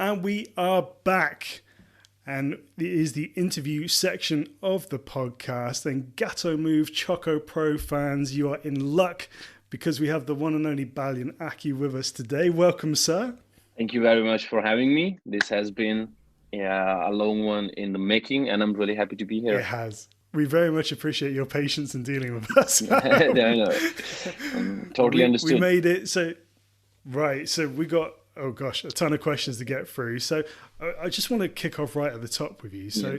And we are back. And it is the interview section of the podcast. And Gatoh Move Choco Pro fans, you are in luck because we have the one and only Baliyan Akki with us today. Welcome, sir. Thank you very much for having me. This has been a long one in the making, and I'm really happy to be here. It has. We very much appreciate your patience in dealing with us. I know. Totally understood. We made it. So we got, oh gosh, a ton of questions to get through. So I just want to kick off right at the top with you. So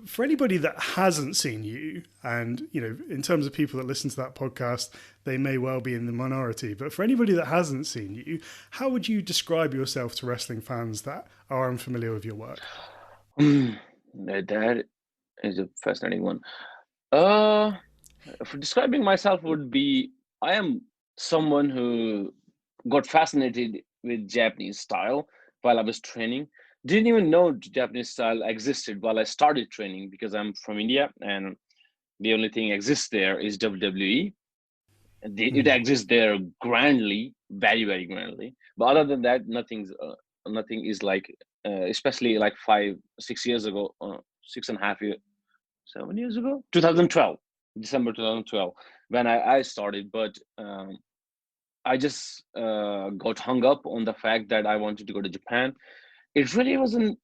for anybody that hasn't seen you, and, you know, in terms of people that listen to that podcast, they may well be in the minority. But for anybody that hasn't seen you, how would you describe yourself to wrestling fans that are unfamiliar with your work? That is a fascinating one. For describing myself would be, I am someone who got fascinated with Japanese style while I was training. Didn't even know Japanese style existed while I started training because I'm from India and the only thing exists there is WWE. It exists there grandly, very, very grandly. But other than that, nothing is like, especially like 6 years ago, 7 years ago, 2012, December 2012, when I started. But I just got hung up on the fact that I wanted to go to Japan. It really wasn't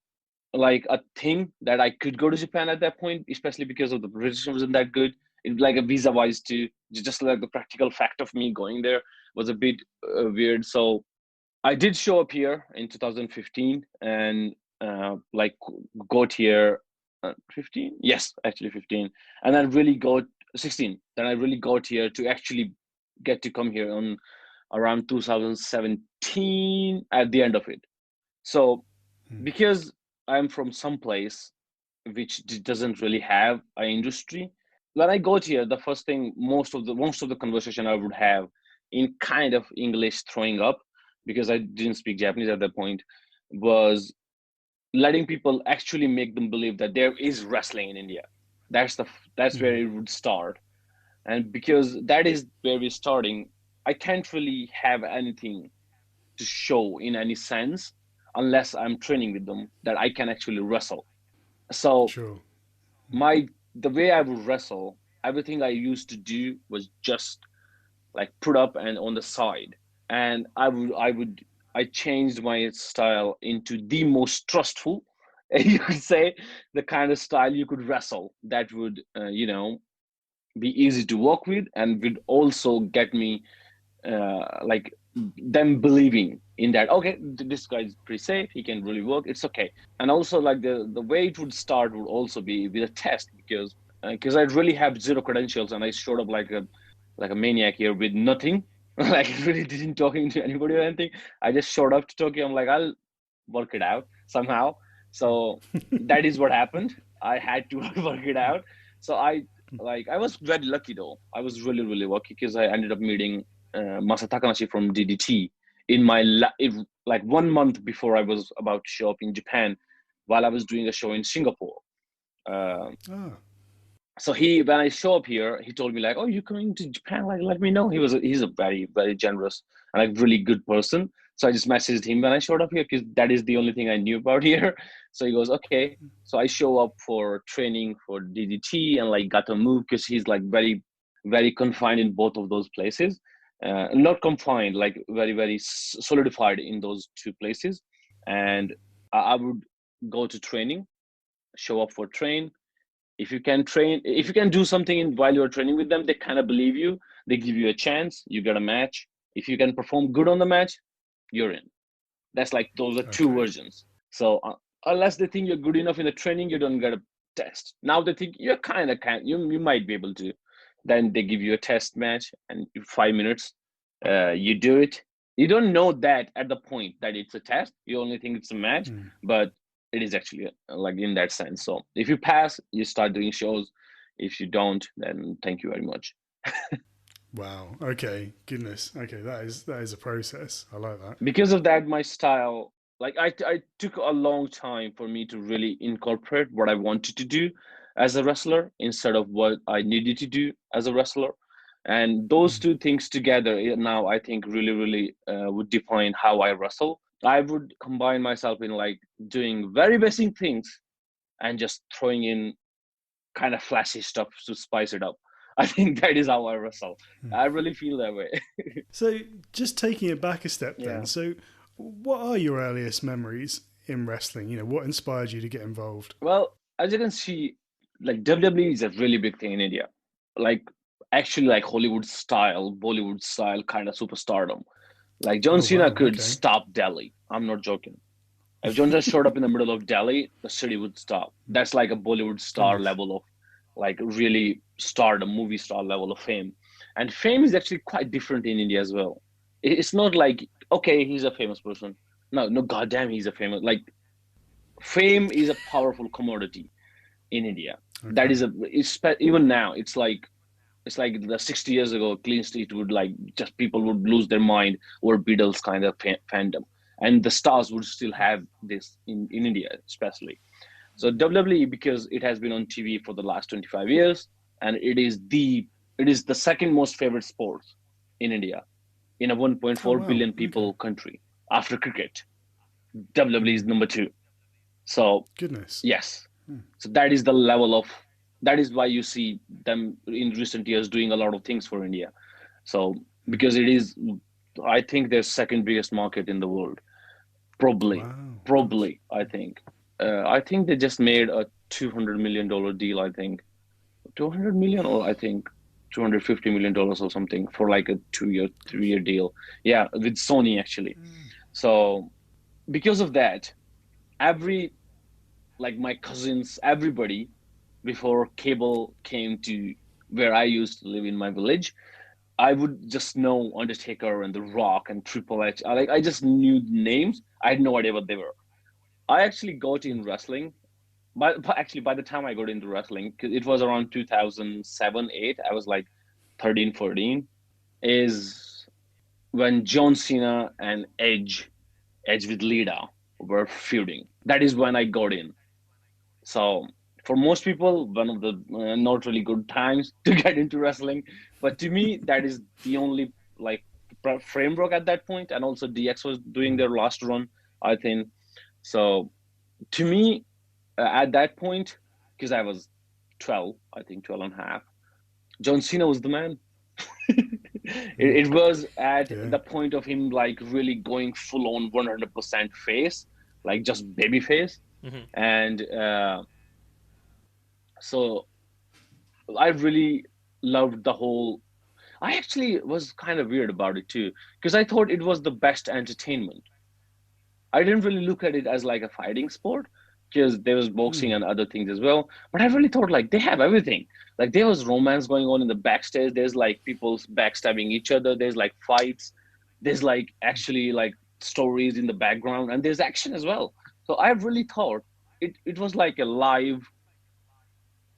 like a thing that I could go to Japan at that point, especially because of the position wasn't that good. It, like a visa wise too, just like the practical fact of me going there was a bit weird. So I did show up here in 2015 and like got here 15. Yes, actually 15, and then really got 16. Then I really got here to actually get to come here on around 2017 at the end of it. So because I'm from some place which doesn't really have an industry, when I got here, the first thing, most of the conversation I would have in kind of English throwing up, because I didn't speak Japanese at that point, was letting people actually make them believe that there is wrestling in India. That's where it would start. And because that is where we're starting, I can't really have anything to show in any sense unless I'm training with them that I can actually wrestle. So the way I would wrestle, everything I used to do was just like put up and on the side. And I changed my style into the most trustful, you could say, the kind of style you could wrestle that would, be easy to work with and would also get me like them believing in that, okay, this guy's pretty safe, he can really work, it's okay. And also like the way it would start would also be with a test, because I really have zero credentials and I showed up like a maniac here with nothing. Like I really didn't talking to anybody or anything. I just showed up to Tokyo. I'm like, I'll work it out somehow. So that is what happened. I had to work it out. So I was very lucky though. I was really, really lucky because I ended up meeting Masa Takanashi from DDT in my like 1 month before I was about to show up in Japan, while I was doing a show in Singapore. So when I show up here, he told me like, "Oh, you're coming to Japan? Like, let me know." He's a very, very generous and like really good person. So I just messaged him when I showed up here because that is the only thing I knew about here. So he goes, "Okay." So I show up for training for DDT and like Gatoh Move because he's like very, very confined in both of those places. Not confined, like very, very solidified in those two places. And I would go to training, show up for train. If you can do something while you're training with them, they kind of believe you. They give you a chance. You get a match. If you can perform good on the match, you're in. That's like those are two versions. So unless they think you're good enough in the training, you don't get a test. Now they think you kind of can. You might be able to. Then they give you a test match and 5 minutes. You do it. You don't know that at the point that it's a test. You only think it's a match, but it is actually like in that sense. So if you pass, you start doing shows. If you don't, then thank you very much. Wow. Okay. Goodness. Okay. That is a process. I like that. Because of that, my style, like I took a long time for me to really incorporate what I wanted to do as a wrestler instead of what I needed to do as a wrestler. And those two things together now, I think really, really would define how I wrestle I would combine myself in like doing very basic things and just throwing in kind of flashy stuff to spice it up. I think that is how I wrestle. I really feel that way. So, just taking it back a step then. Yeah. So, what are your earliest memories in wrestling? What inspired you to get involved? Well, as you can see, like WWE is a really big thing in India. Like actually like Hollywood style, Bollywood style kind of superstardom. Like John Oh, Cena wow. could Okay. stop Delhi. I'm not joking. If John just showed up in the middle of Delhi, the city would stop. That's like a Bollywood star Goodness. level of like really stardom, movie star level of fame. And fame is actually quite different in India as well. It's not like, okay, he's a famous person. No, no, goddamn, he's a famous. Like, fame is a powerful commodity in India. That Okay. is even now, it's like the 60 years ago, Clean Street would like just people would lose their mind over Beatles kind of fandom. And the stars would still have this in India, especially. So WWE, because it has been on TV for the last 25 years, and it is the second most favorite sport in India, in a Oh, 1.4 wow. billion Okay. people country. After cricket, WWE is Mm. number two. So Goodness. yes, so that is the level of, that is why you see them in recent years doing a lot of things for India. So because it is, I think their second biggest market in the world. Probably, Wow. Gosh. probably. I think they just made a $200 million deal. I think 200 million, or I think $250 million or something for like a 2 year, 3 year deal. Yeah, with Sony actually. So because of that, every like my cousins, everybody before cable came to where I used to live in my village, I would just know Undertaker and The Rock and Triple H. I just knew the names. I had no idea what they were. I actually got in wrestling, but actually by the time I got into wrestling, 'cause it was around 2007, 8. I was like 13, 14. Is when John Cena and Edge with Lita were feuding. That is when I got in. So for most people, one of the not really good times to get into wrestling. But to me, that is the only like framework at that point. And also DX was doing their last run, I think. So to me, at that point, because I was 12, I think 12 and a half, John Cena was the man. it was at Yeah. the point of him like really going full on 100% face, like just baby face. Hmm. And so I really loved the whole. I actually was kind of weird about it too, because I thought it was the best entertainment. I didn't really look at it as like a fighting sport, because there was boxing and other things as well. But I really thought like they have everything. Like there was romance going on in the backstage. There's like people backstabbing each other. There's like fights. There's like actually like stories in the background, and there's action as well. So I really thought it was like a live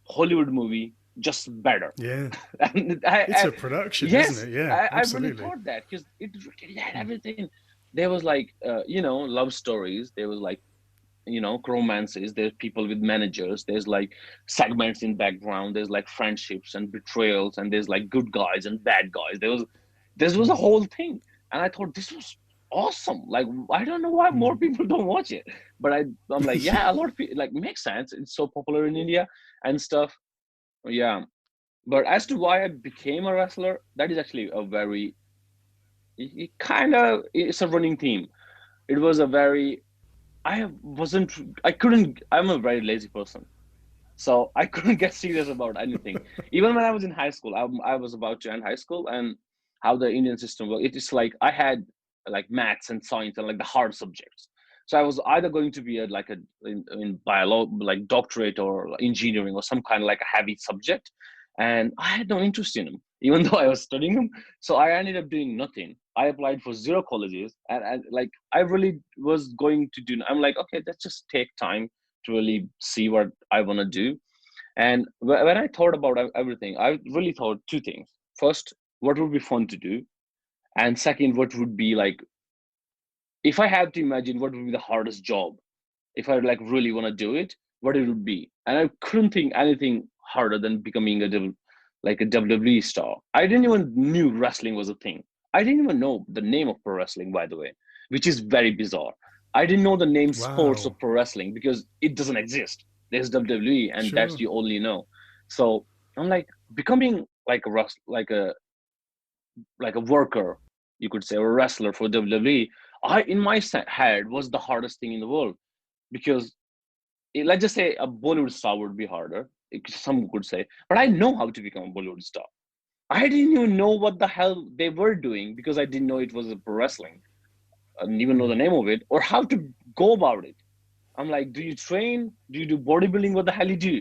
Hollywood movie, just better. Yeah. And It's a production, isn't yes, it? Yeah, I really absolutely. thought that because it really had everything. There was like love stories. There was like romances. There's people with managers. There's like segments in background. There's like friendships and betrayals, and there's like good guys and bad guys. This was a whole thing, and I thought this was awesome. Like I don't know why more people don't watch it, but I'm like, yeah, a lot of people like makes sense. It's so popular in India and stuff. Yeah, but as to why I became a wrestler, that is actually a very, it kind of, it's a running theme. It was a very, I wasn't, I couldn't, I'm a very lazy person. So I couldn't get serious about anything. Even when I was in high school, I was about to end high school, and how the Indian system works, it is like I had like maths and science and like the hard subjects. So I was either going to be like in biology, like doctorate or engineering or some kind of like a heavy subject, and I had no interest in them, even though I was studying them. So I ended up doing nothing. I applied for zero colleges, and like I really was going to do. I'm like, okay, let's just take time to really see what I want to do. And when I thought about everything, I really thought two things. First, what would be fun to do? And second, what would be like, if I have to imagine what would be the hardest job, if I like really want to do it, what it would be. And I couldn't think anything harder than becoming like a WWE star. I didn't even knew wrestling was a thing. I didn't even know the name of pro wrestling, by the way, which is very bizarre. I didn't know the name sports Wow. of pro wrestling because it doesn't exist. There's WWE, and that's Sure. the only know. So I'm like becoming like like a worker, you could say, or a wrestler for WWE. I in my head was the hardest thing in the world because let's just say a Bollywood star would be harder. Some could say, but I know how to become a Bollywood star. I didn't even know what the hell they were doing because I didn't know it was a pro wrestling. I didn't even know the name of it or how to go about it. I'm like, do you train? Do you do bodybuilding? What the hell you do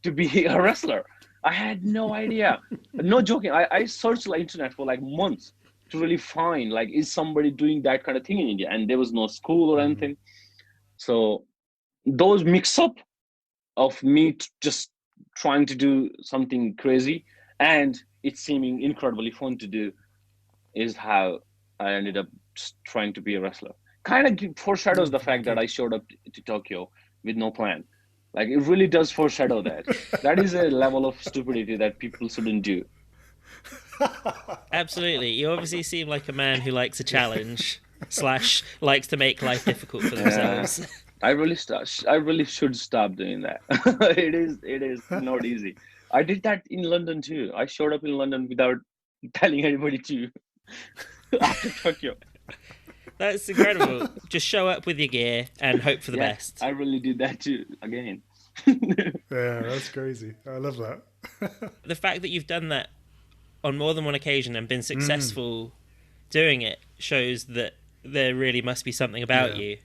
to be a wrestler? I had no idea. No joking. I searched the internet for like months to really find like, is somebody doing that kind of thing in India? And there was no school or anything. So those mix up of me just trying to do something crazy and it seeming incredibly fun to do is how I ended up just trying to be a wrestler. Kind of foreshadows the Very fact that good. I showed up to Tokyo with no plan. Like it really does foreshadow that. That is a level of stupidity that people shouldn't do. Absolutely. You obviously seem like a man who likes a challenge slash likes to make life difficult for Yeah, themselves. I really should stop doing that. It is not easy. I did that in London too. I showed up in London without telling anybody to after Tokyo. That's incredible. Just show up with your gear and hope for the Yeah, best. I really did that too again. Yeah, that's crazy. I love that. The fact that you've done that on more than one occasion and been successful doing it shows that there really must be something about Yeah. you.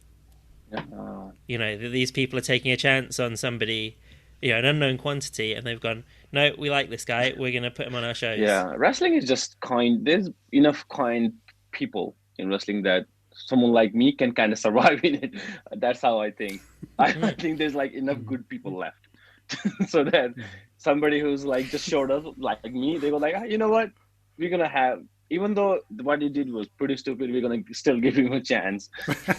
Yeah. You know, that these people are taking a chance on somebody, you know, an unknown quantity, and they've gone, no, we like this guy, we're going to put him on our shows. Yeah, wrestling is just kind. There's enough kind people in wrestling that someone like me can kind of survive in it. That's how I think. I think there's like enough good people left, so that somebody who's like just showed up like me, they were like, "Ah, you know what, we're gonna have. Even though what he did was pretty stupid, we're gonna still give him a chance.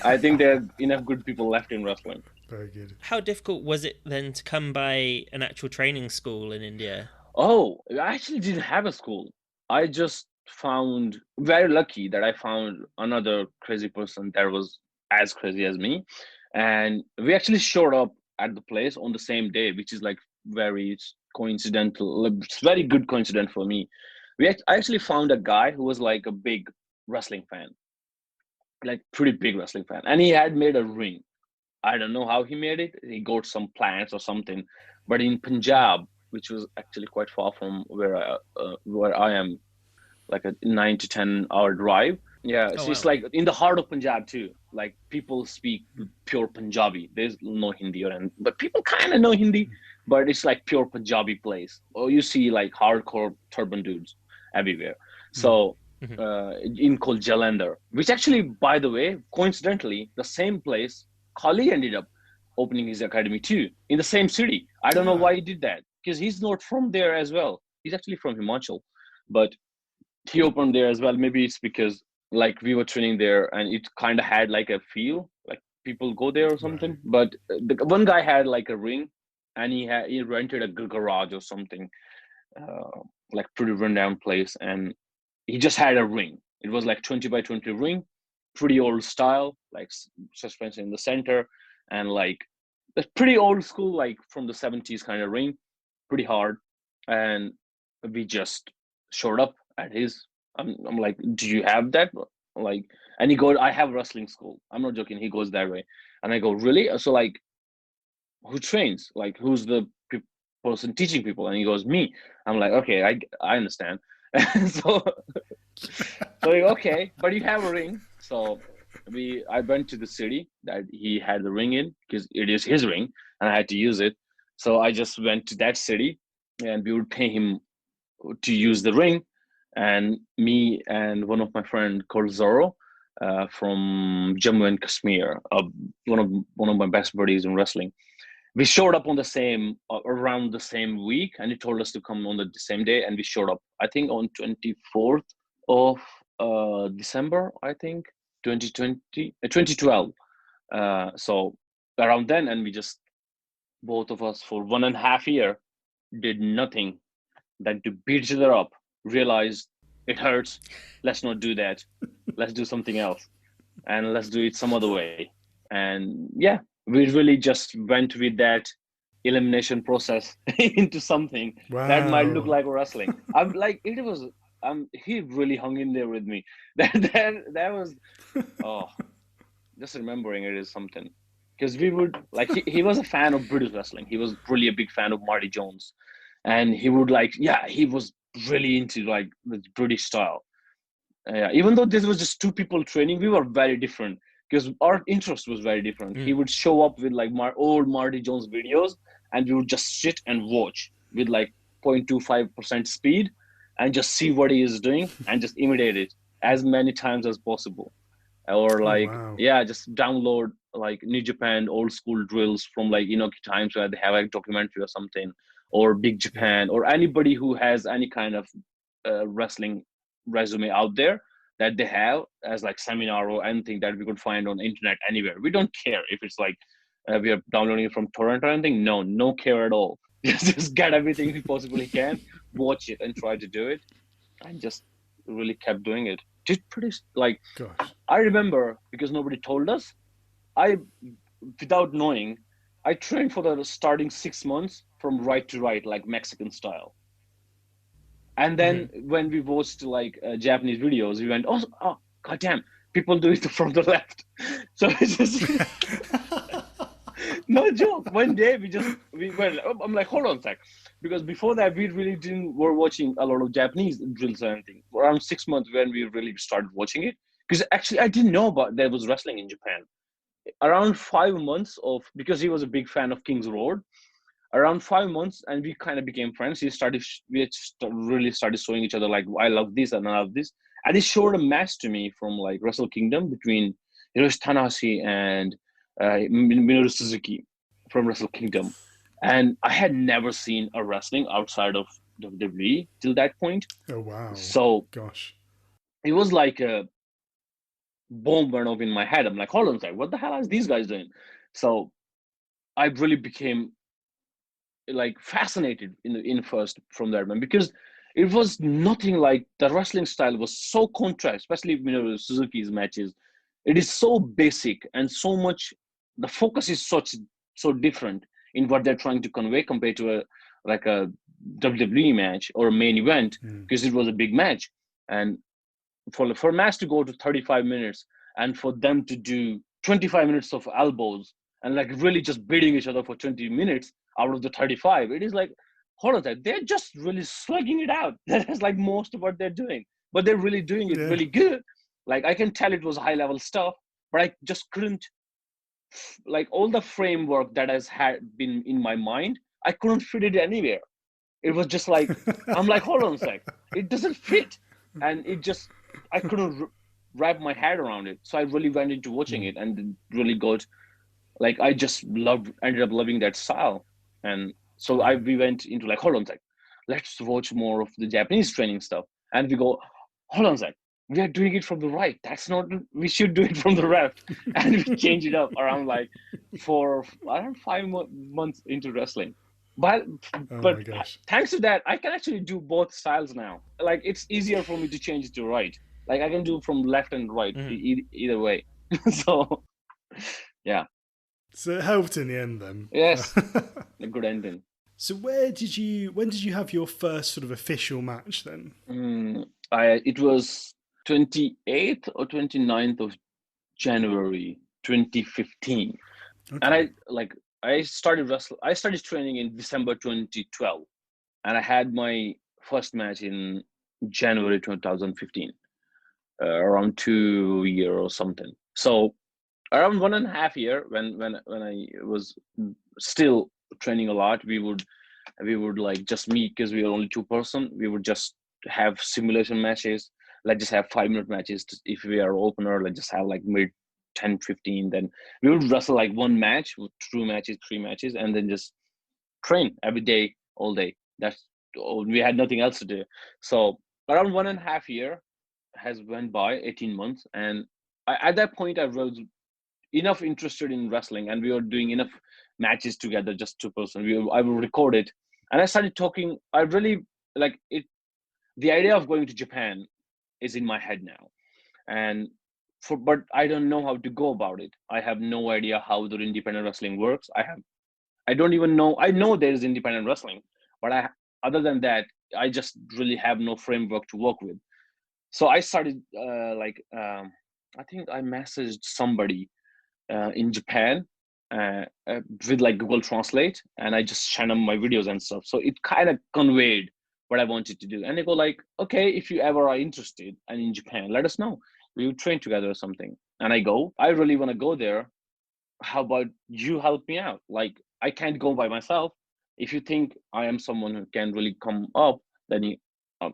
I think there are enough good people left in wrestling. Very good. How difficult was it then to come by an actual training school in India? Oh, I actually didn't have a school. I just found very lucky that I found another crazy person that was as crazy as me. And we actually showed up at the place on the same day, which is like very coincidental. It's very good coincidence for me. I actually found a guy who was like a big wrestling fan, like pretty big wrestling fan. And he had made a ring. I don't know how he made it. He got some plants or something. But in Punjab, which was actually quite far from where I am, like a 9 to 10 hour drive. Yeah, Oh, so it's wow. like in the heart of Punjab too. Like people speak pure Punjabi. There's no Hindi or anything, but people kind of know Hindi. But it's like pure Punjabi place. Or you see like hardcore turban dudes everywhere. So in called Jalandhar, which actually, by the way, coincidentally, the same place Kali ended up opening his academy too in the same city. I don't know Ah, why he did that because he's not from there as well. He's actually from Himachal, but he opened there as well. Maybe it's because like we were training there and it kind of had like a feel like people go there or right. something. But the one guy had like a ring and he rented a garage or something, uh, like pretty rundown place, and he just had a ring. It was like 20 by 20 ring, pretty old style, like suspension in the center, and like a pretty old school, like from the 70s kind of ring, pretty hard. And we just showed up at his. I'm like, do you have that? Like, and he goes, I have wrestling school. I'm not joking. He goes that way, and I go, really? So like, who trains? Like, who's the person teaching people? And he goes, me. I'm like, okay, I understand. so so like, okay, but you have a ring. So I went to the city that he had the ring in because it is his ring, and I had to use it. So I just went to that city, and we would pay him to use the ring. And me and one of my friend called Zoro, from Jammu and Kashmir, one of my best buddies in wrestling. We showed up on the same around the same week, and he told us to come on the same day, and we showed up. I think on 24th of December. I think 2020, 2012. So around then, and we just both of us for 1.5 year did nothing than to beat each other up. Realized it hurts. Let's not do that. Let's do something else. and let's do it some other way. And yeah, we really just went with that elimination process into something that might look Wow. like wrestling. I'm like, it was, he really hung in there with me. That was, oh, just remembering it is something. Because we would, like, he was a fan of British wrestling. He was really a big fan of Marty Jones. And he would, like, yeah, he was really into, like, the British style. Even though this was just two people training, we were very different because our interest was very different. He would show up with like old Marty Jones videos, and we would just sit and watch with like 0.25% speed and just see what he is doing and just imitate it as many times as possible. Or Oh, like, wow. yeah, just download like New Japan old school drills from like times where they have a documentary or something, or Big Yeah. Japan, or anybody who has any kind of wrestling resume out there that they have as like seminar or anything that we could find on the internet anywhere. We don't care if it's like we are downloading it from torrent or anything. No care at all. Just get everything we possibly can, watch it, and try to do it, and just really kept doing it. Just pretty like, Gosh. I remember, because nobody told us, I, without knowing, I trained for the starting 6 months from right to right, like Mexican style. And then when we watched like Japanese videos, we went, oh, goddamn, people do it from the left. So it's just no joke. One day we went. I'm like, hold on a sec, because before that we really didn't were watching a lot of Japanese drills or anything. Around 6 months when we really started watching it, because actually I didn't know about there was wrestling in Japan. Around 5 months of, because he was a big fan of King's Road, around 5 months, and we kind of became friends. Really started showing each other like, I love this and I love this, and he showed a match to me from like Wrestle Kingdom between Hiroshi Tanahashi and Minoru Suzuki from Wrestle Kingdom, and I had never seen a wrestling outside of WWE till that point. Oh, wow. So Gosh. it was like a bomb went off in my head. I'm like, hold on a second, what the hell are these guys doing? So I really became like fascinated in first from that man, because it was nothing like the wrestling style was so contrast, especially Suzuki's matches. It is so basic and so much, the focus is so different in what they're trying to convey compared to a WWE match or a main event, because it was a big match. And for a match to go to 35 minutes and for them to do 25 minutes of elbows and like really just beating each other for 20 minutes out of the 35, it is like, hold on, they're just really slugging it out. That is like most of what they're doing, but they're really doing it Yeah. really good. Like I can tell it was high level stuff, but I just couldn't, like all the framework that has had been in my mind, I couldn't fit it anywhere. It was just like, I'm like, hold on a sec, it doesn't fit. And it just, I couldn't wrap my head around it. So I really went into watching it and really got, like, I just ended up loving that style. And so we went into like, hold on a sec, let's watch more of the Japanese training stuff. And we go, hold on a sec, we are doing it from the right. That's not, we should do it from the left. And we change it up around like around 5 months into wrestling. But Oh, but my gosh. thanks to that, I can actually do both styles now. Like it's easier for me to change it to right. Like I can do from left and right, either way. So yeah, So it helped in the end then. yes, a good ending. So when did you have your first sort of official match then? It was 28th or 29th of January 2015. Okay. And I started training in December 2012, and I had my first match in January 2015, around 2 year or something. So around 1.5 year, when I was still training a lot, we would like just meet, because we were only 2 person. We would just have simulation matches. Let's just have 5 minute matches. If we are opener, let's just have like mid 10, 15. Then we would wrestle like one match, 2 matches, 3 matches, and then just train every day, all day. That's all. We had nothing else to do. So around 1.5 year has went by, 18 months. And at that point, I was enough interested in wrestling, and we were doing enough matches together, just 2 person. I will record it, and I started talking. I really like it. The idea of going to Japan is in my head now, and but I don't know how to go about it. I have no idea how the independent wrestling works. I don't even know. I know there is independent wrestling, but other than that, I just really have no framework to work with. So I started I think I messaged somebody in Japan with like Google Translate, and I just sent them my videos and stuff. So it kind of conveyed what I wanted to do. And they go like, okay, if you ever are interested and in Japan, let us know. We would train together or something. And I go, I really want to go there. How about you help me out? Like, I can't go by myself. If you think I am someone who can really come up, then you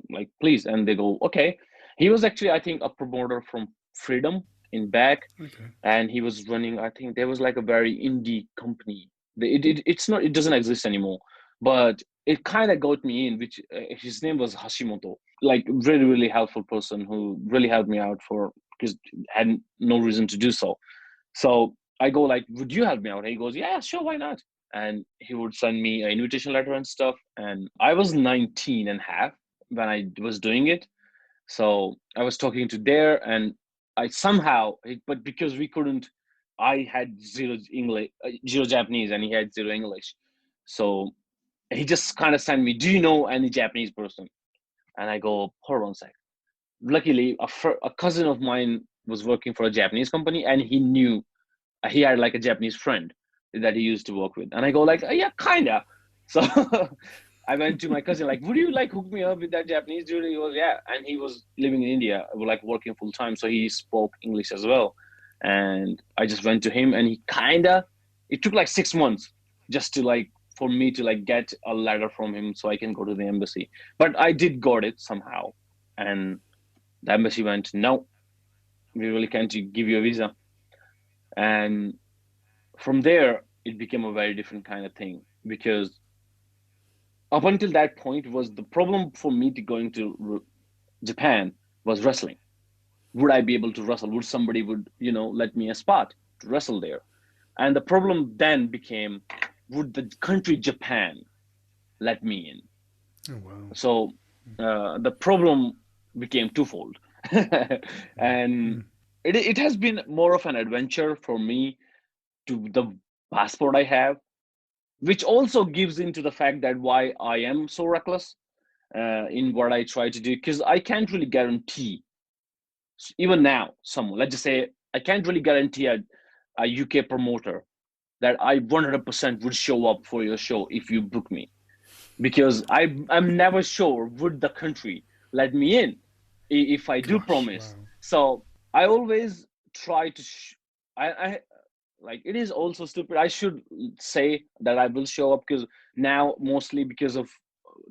like, please. And they go, okay. He was actually, I think, a promoter from Freedom in back, Okay. and he was running, I think there was like a very indie company. It's not, it doesn't exist anymore, but it kind of got me in, which his name was Hashimoto, like really, really helpful person who really helped me out for, because had no reason to do so. So I go like, would you help me out? And he goes, yeah, sure, why not? And he would send me an invitation letter and stuff. And I was 19 and a half when I was doing it. So I was talking to there, and I somehow, but because we couldn't, I had zero English, zero Japanese, and he had zero English. So he just kind of sent me, do you know any Japanese person? And I go, hold on a sec. Luckily, a cousin of mine was working for a Japanese company, and he had like a Japanese friend that he used to work with. And I go like, yeah, kinda. So I went to my cousin, like, would you like hook me up with that Japanese dude? He goes, yeah. And he was living in India, like working full time. So he spoke English as well. And I just went to him, and it took like 6 months just to like, for me to like get a letter from him so I can go to the embassy. But I did got it somehow. And the embassy went, no, we really can't give you a visa. And from there, it became a very different kind of thing, because up until that point was the problem for me to going to Japan was wrestling. Would I be able to wrestle? Would somebody let me a spot to wrestle there? And the problem then became, would the country Japan let me in? Oh, wow. So the problem became twofold. And it has been more of an adventure for me to the passport I have, which also gives into the fact that why I am so reckless in what I try to do, because I can't really guarantee, even now, someone, let's just say, I can't really guarantee a UK promoter that I 100% would show up for your show if you book me, because I'm never sure would the country let me in if I do promise. Wow. So I always try to, I like, it is also stupid. I should say that I will show up, because now, mostly because of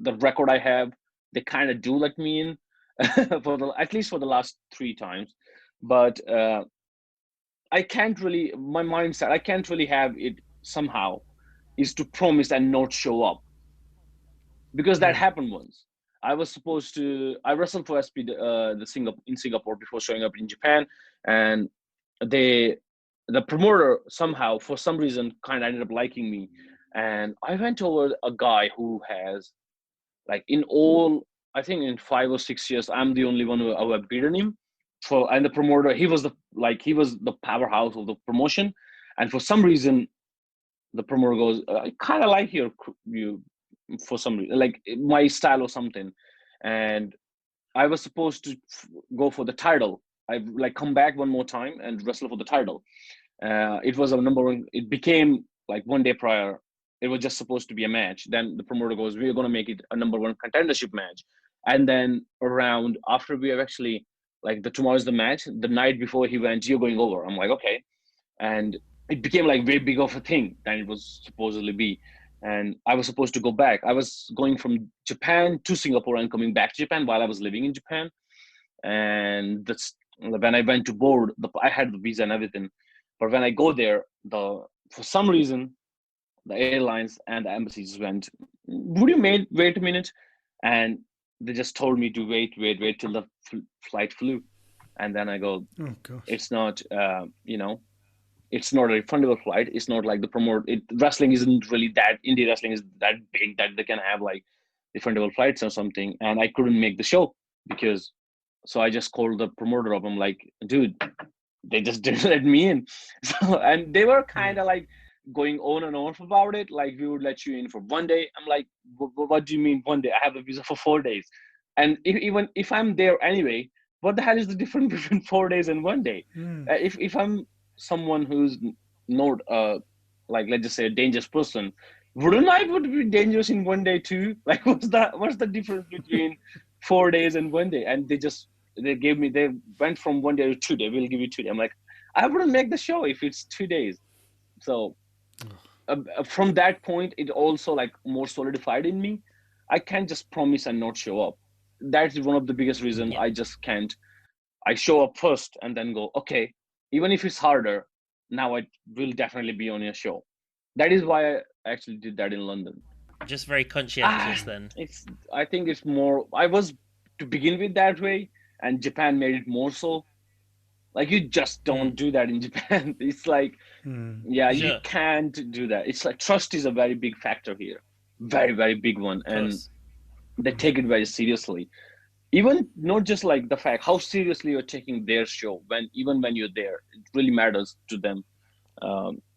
the record I have, they kind of do let me in at least for the last 3 times. But I can't really, my mindset, I can't really have it somehow is to promise and not show up, because that happened once. I wrestled for SP in Singapore before showing up in Japan, and the promoter somehow, for some reason, kind of ended up liking me, and I went over a guy who has, like, in all, I think in 5 or 6 years, I'm the only one who have beaten him. And the promoter, he was the powerhouse of the promotion, and for some reason, the promoter goes, I kind of like you for some reason, like my style or something. And I was supposed to go for the title. I like come back one more time and wrestle for the title. It was a number one. It became like one day prior. It was just supposed to be a match. Then the promoter goes, "We're going to make it a number one contendership match." And then around after we have actually, like, the tomorrow's the match. The night before he went, "You're going over." I'm like, okay. And it became like way big of a thing than it was supposedly be. And I was supposed to go back. I was going from Japan to Singapore and coming back to Japan while I was living in Japan. And that's when I went to board. I had the visa and everything, but when I go there, for some reason, the airlines and the embassies went, "Would you wait a minute?" And they just told me to wait till the flight flew. And then I go, Oh, gosh. "It's not, it's not a refundable flight. It's not like the wrestling isn't really that, indie wrestling is that big that they can have like refundable flights or something." And I couldn't make the show so I just called the promoter up. I'm like, "Dude, they just didn't let me in. So, and they were kind of like going on and on about it. Like, we would let you in for one day. I'm like, what do you mean one day? I have a visa for 4 days. And even if I'm there anyway, what the hell is the difference between 4 days and one day? If I'm someone who's not, like, let's just say a dangerous person, wouldn't I would be dangerous in one day too? Like, what's the difference between 4 days and one day? And they went from one day to 2 day. We'll give you 2 days. I'm like, I wouldn't make the show if it's 2 days. So from that point, it also like more solidified in me. I can't just promise and not show up. That's one of the biggest reasons I just can't. I show up first and then go, okay, even if it's harder, now I will definitely be on your show. That is why I actually did that in London. Just very conscientious then. I think it's more, I was to begin with that way, and Japan made it more so. Like, you just don't do that in Japan. It's like, you can't do that. It's like, trust is a very big factor here. Very, very big one. And they take it very seriously. Even not just like the fact how seriously you're taking their show, even when you're there, it really matters to them.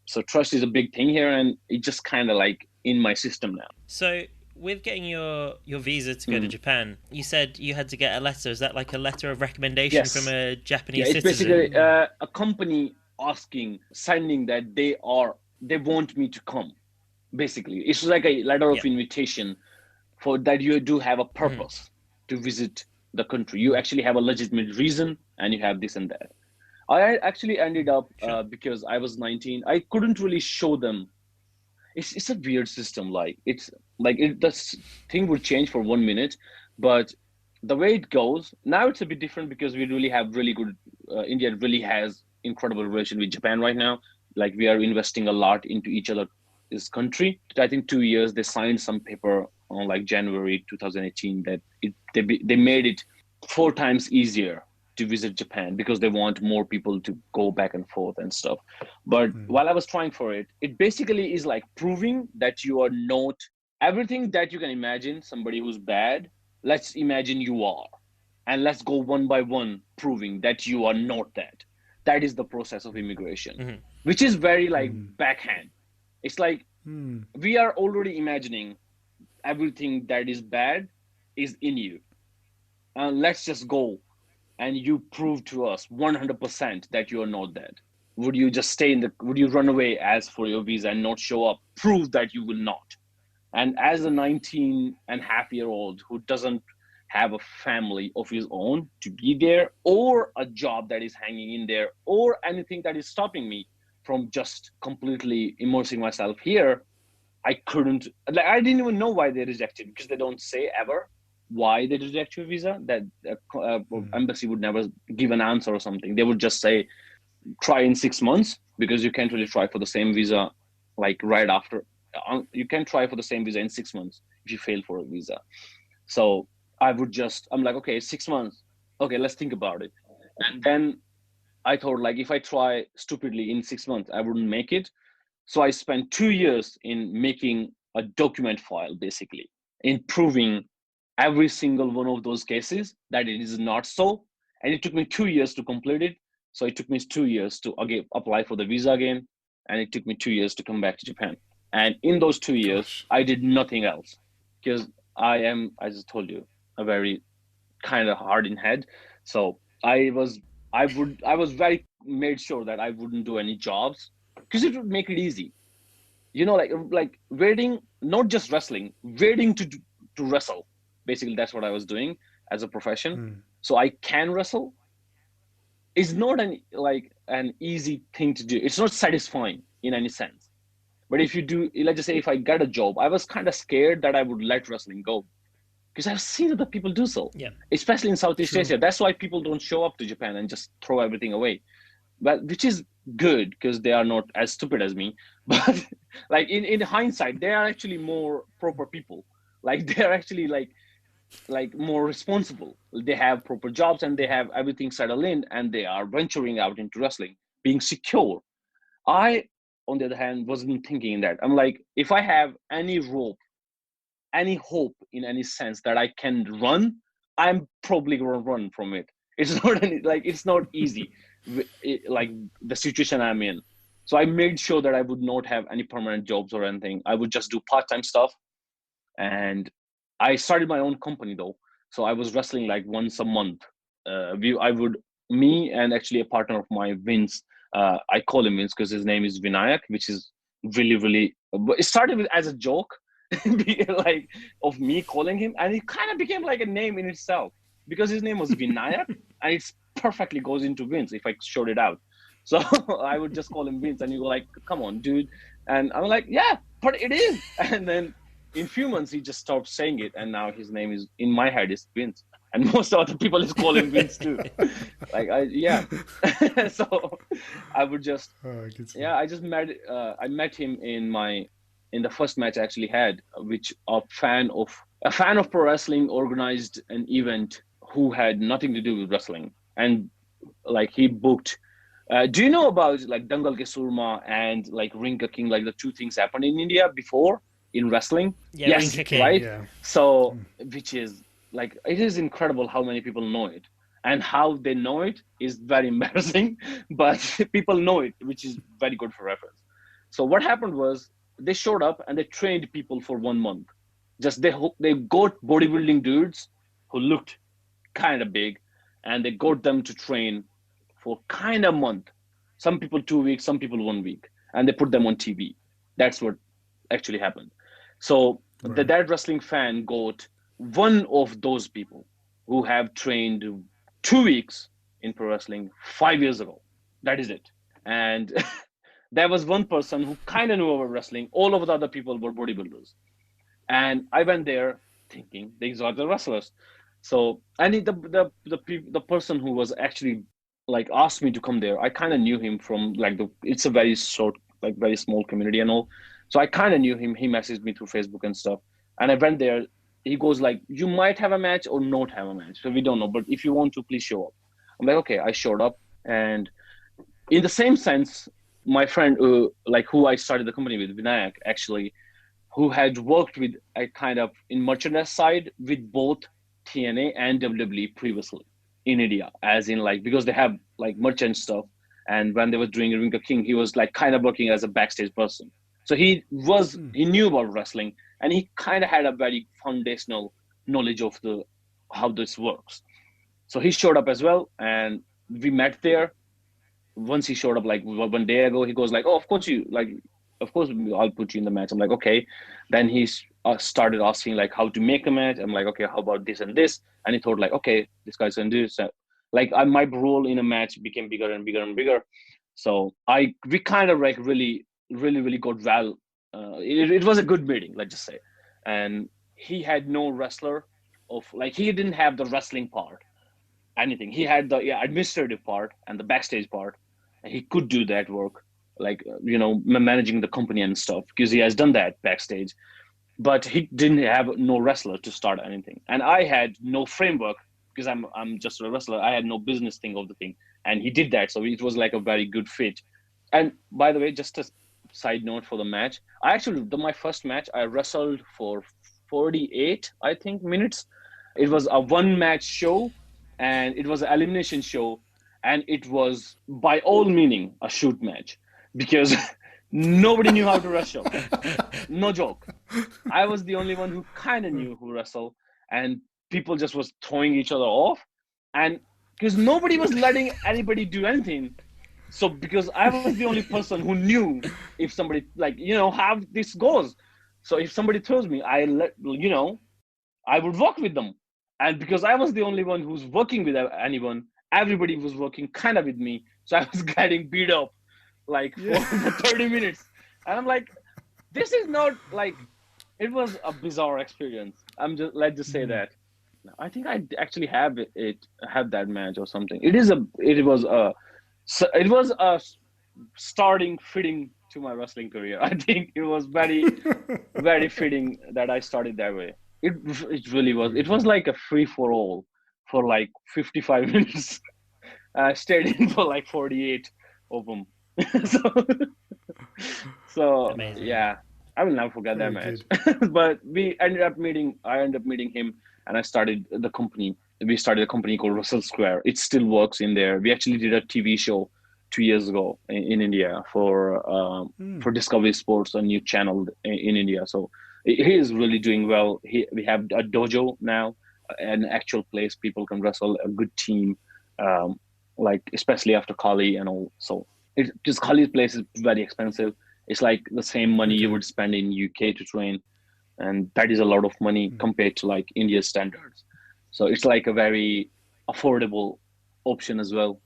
So trust is a big thing here, and it just kind of like in my system now. So with getting your visa to go to Japan, you said you had to get a letter. Is that like a letter of recommendation from a Japanese citizen? It's basically a company signing that they want me to come. Basically, it's like a letter of invitation for that you do have a purpose to visit the country. You actually have a legitimate reason, and you have this and that. I actually ended up because I was 19. I couldn't really show them. It's a weird system. Like, it's like the thing would change for 1 minute, but the way it goes now, it's a bit different because we really have really good. India really has incredible relation with Japan right now. Like, we are investing a lot into each other's country. I think 2 years they signed some paper on like January 2018 that they made it 4 times easier to visit Japan because they want more people to go back and forth and stuff. But while I was trying for it, it basically is like proving that you are not everything that you can imagine somebody who's bad. Let's imagine you are, and let's go one by one proving that you are not that. That is the process of immigration, which is very like backhand. It's like we are already imagining everything that is bad is in you. Let's just go. And you prove to us 100% that you are not that. Would you just would you run away, ask for your visa and not show up? Prove that you will not. And as a 19-and-a-half-year-old who doesn't have a family of his own to be there, or a job that is hanging in there, or anything that is stopping me from just completely immersing myself here, I didn't even know why they rejected, because they don't say ever why they reject your visa. That embassy would never give an answer or something. They would just say, try in 6 months, because you can't really try for the same visa like right after. You can try for the same visa in 6 months if you fail for a visa. So I'm like, okay, 6 months. Okay, let's think about it. And then I thought, like, if I try stupidly in 6 months, I wouldn't make it. So I spent 2 years in making a document file, basically, in proving every single one of those cases that it is not so. And it took me 2 years to complete it. So it took me 2 years to again apply for the visa again. And it took me 2 years to come back to Japan. And in those 2 years, I did nothing else, because I am, I just told you, a very kind of hard in head. So I was very made sure that I wouldn't do any jobs, because it would make it easy. You know, like waiting, not just wrestling, waiting to wrestle. Basically, that's what I was doing as a profession. So I can wrestle. It's not an easy thing to do. It's not satisfying in any sense. But if you do, let's just say if I get a job, I was kind of scared that I would let wrestling go, because I've seen other people do so, especially in Southeast Asia. That's why people don't show up to Japan and just throw everything away. But which is good, because they are not as stupid as me. But like in hindsight, they are actually more proper people. Like, they're actually like more responsible. They have proper jobs and they have everything settled in, and they are venturing out into wrestling, being secure. I, on the other hand, wasn't thinking in that. I'm like, if I have any rope, any hope in any sense that I can run, I'm probably going to run from it. It's not it's not easy. like the situation I'm in. So I made sure that I would not have any permanent jobs or anything. I would just do part-time stuff. And I started my own company though. So I was wrestling like once a month. Me and actually a partner of mine, Vince, I call him Vince because his name is Vinayak, which is really, really, it started with as a joke, like of me calling him. And it kind of became like a name in itself because his name was Vinayak and it perfectly goes into Vince if I showed it out. So I would just call him Vince and you go like, come on, dude. And I'm like, yeah, but it is. And then in few months, he just stopped saying it. And now his name is, in my head, is Vince. And most other people is call him Vince too. Yeah. So I would just, I just met him in the first match I actually had, which a fan of pro wrestling organized an event who had nothing to do with wrestling. And like he booked, do you know about like Dangal Ke Surma and like Ring Ka King, like the two things happened in India before in wrestling? Yeah, yes, Ring Ka King, right? Yeah. So, which is like, it is incredible how many people know it. And how they know it is very embarrassing, but people know it, which is very good for reference. So what happened was they showed up and they trained people for 1 month. Just they got bodybuilding dudes who looked kind of big, and they got them to train for kind of month. Some people 2 weeks, some people 1 week, and they put them on TV. That's what actually happened. So Right. that wrestling fan got one of those people who have trained 2 weeks in pro wrestling 5 years ago. That is it. And there was one person who kind of knew about wrestling. All of the other people were bodybuilders. And I went there thinking these are the wrestlers. So and the person who was actually like asked me to come there, I kind of knew him from like it's a very short, like very small community and all. So I kind of knew him. He messaged me through Facebook and stuff. And I went there. He goes like, you might have a match or not have a match. So we don't know. But if you want to, please show up. I'm like, okay. I showed up. And in the same sense, my friend, who I started the company with, Vinayak, actually, who had worked with a kind of in merchandise side with both TNA and WWE previously in India, as in like, because they have like merchant stuff. And when they were doing Ring of King, he was like kind of working as a backstage person. So he knew about wrestling, and he kind of had a very foundational knowledge of how this works. So he showed up as well, and we met there. Once he showed up like 1 day ago, he goes like, oh, of course I'll put you in the match. I'm like, okay. Then he started asking like how to make a match. I'm like, okay, how about this and this? And he thought like, okay, this guy's gonna do this. Like my role in a match became bigger and bigger and bigger. So we kind of like really, really, really got well. It was a good meeting, let's just say. And he had no wrestler he didn't have the wrestling part, anything. He had the administrative part and the backstage part, and he could do that work, like managing the company and stuff, because he has done that backstage. But he didn't have no wrestler to start anything, and I had no framework because I'm just a wrestler. I had no business thing of the thing, and he did that, so it was like a very good fit. And by the way, just a side note for the match, my first match I wrestled for 48 I think minutes. It was a one match show, and it was an elimination show, and it was by all meaning a shoot match because nobody knew how to wrestle. No joke. I was the only one who kind of knew who wrestle, and people just was throwing each other off, and because nobody was letting anybody do anything. So because I was the only person who knew if somebody how this goes. So if somebody throws me, I would work with them. And because I was the only one who's working with anyone, everybody was working kind of with me. So I was getting beat up for 30 minutes. And I'm like, this is not like, it was a bizarre experience. Let's just say that. I think I actually have that match or something. It was a starting fitting to my wrestling career. I think it was very, very fitting that I started that way. It really was. It was like a free for all for like 55 minutes. I stayed in for like 48 of them. so Amazing. yeah, I will never forget that match. But I ended up meeting him, and I started the company. We started a company called Russell Square. It still works in there. We actually did a TV show 2 years ago in India for Discovery Sports, a new channel in India. So he is really doing well. We have a dojo now, an actual place people can wrestle, a good team, like especially after Kali and all. So just Kali's place is very expensive. It's like the same money you would spend in UK to train, and that is a lot of money compared to like India's standards. So it's like a very affordable option as well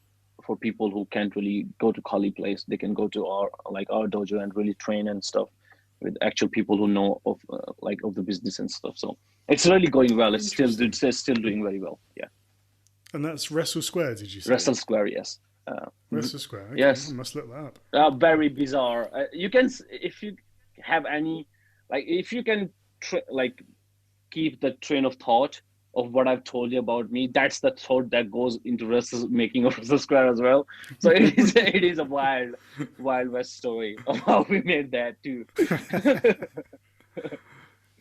for people who can't really go to Kali place. They can go to our dojo and really train and stuff with actual people who know of of the business and stuff. So it's really going well. It's still doing very well. Yeah. And that's Wrestle Square, did you say? Wrestle Square, yes. Wrestle Square. Okay. Yes. I must look that up. Very bizarre. You can, if you have any, if you can keep the train of thought of what I've told you about me, that's the thought that goes into making of Wrestle Square as well. So it is a wild west story of how we made that too.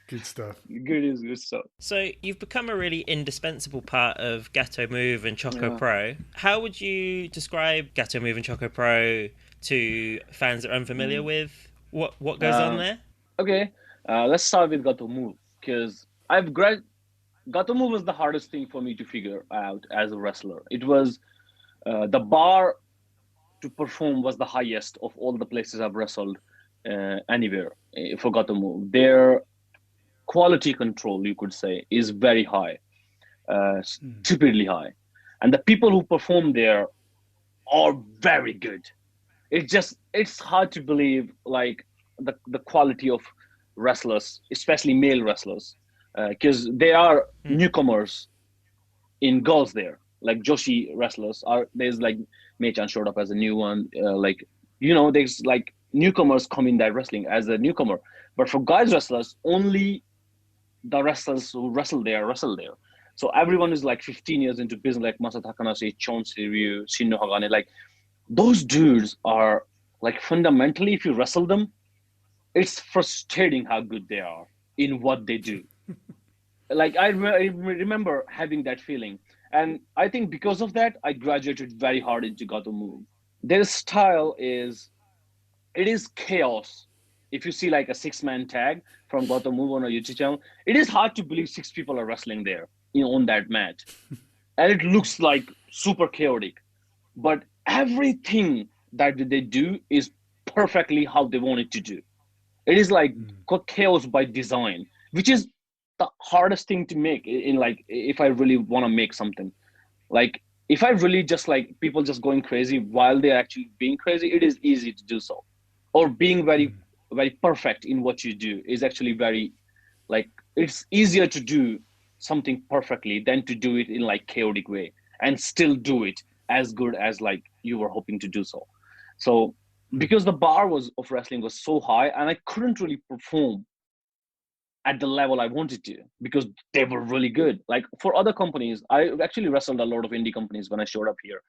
Good stuff. Good stuff. So you've become a really indispensable part of Gatoh Move and Choco Pro. How would you describe Gatoh Move and Choco Pro to fans that are unfamiliar with what goes on there? Okay, let's start with Gatoh Move, because Gatoh Move was the hardest thing for me to figure out as a wrestler. It was the bar to perform was the highest of all the places I've wrestled anywhere for Gatoh Move. Their quality control, you could say, is very high, stupidly high. And the people who perform there are very good. It's hard to believe, like, the quality of wrestlers, especially male wrestlers, because they are newcomers in girls there. Like Joshi wrestlers there's like Mei-chan showed up as a new one. There's like newcomers come in that wrestling as a newcomer. But for guys wrestlers, only the wrestlers who wrestle there. So everyone is like 15 years into business, like Masa Takanashi, Chon Siryu, Shinno Hagane. Like, those dudes are, like, fundamentally, if you wrestle them, it's frustrating how good they are in what they do. Like, I remember having that feeling. And I think because of that, I graduated very hard into Gatoh Move. Their style is chaos. If you see like a 6-man tag from Gatoh Move on a YouTube channel, it is hard to believe 6 people are wrestling there, on that match. And it looks like super chaotic. But everything that they do is perfectly how they want it to do. It is like chaos by design, which is the hardest thing to make in, like, if I really want to make something. Like, if I really just like people just going crazy while they're actually being crazy, it is easy to do so. Or being very, very perfect in what you do is actually very, like, it's easier to do something perfectly than to do it in like chaotic way and still do it as good as like you were hoping to do so. So because the bar of wrestling was so high, and I couldn't really perform at the level I wanted to because they were really good. Like, for other companies, I actually wrestled a lot of indie companies when I showed up here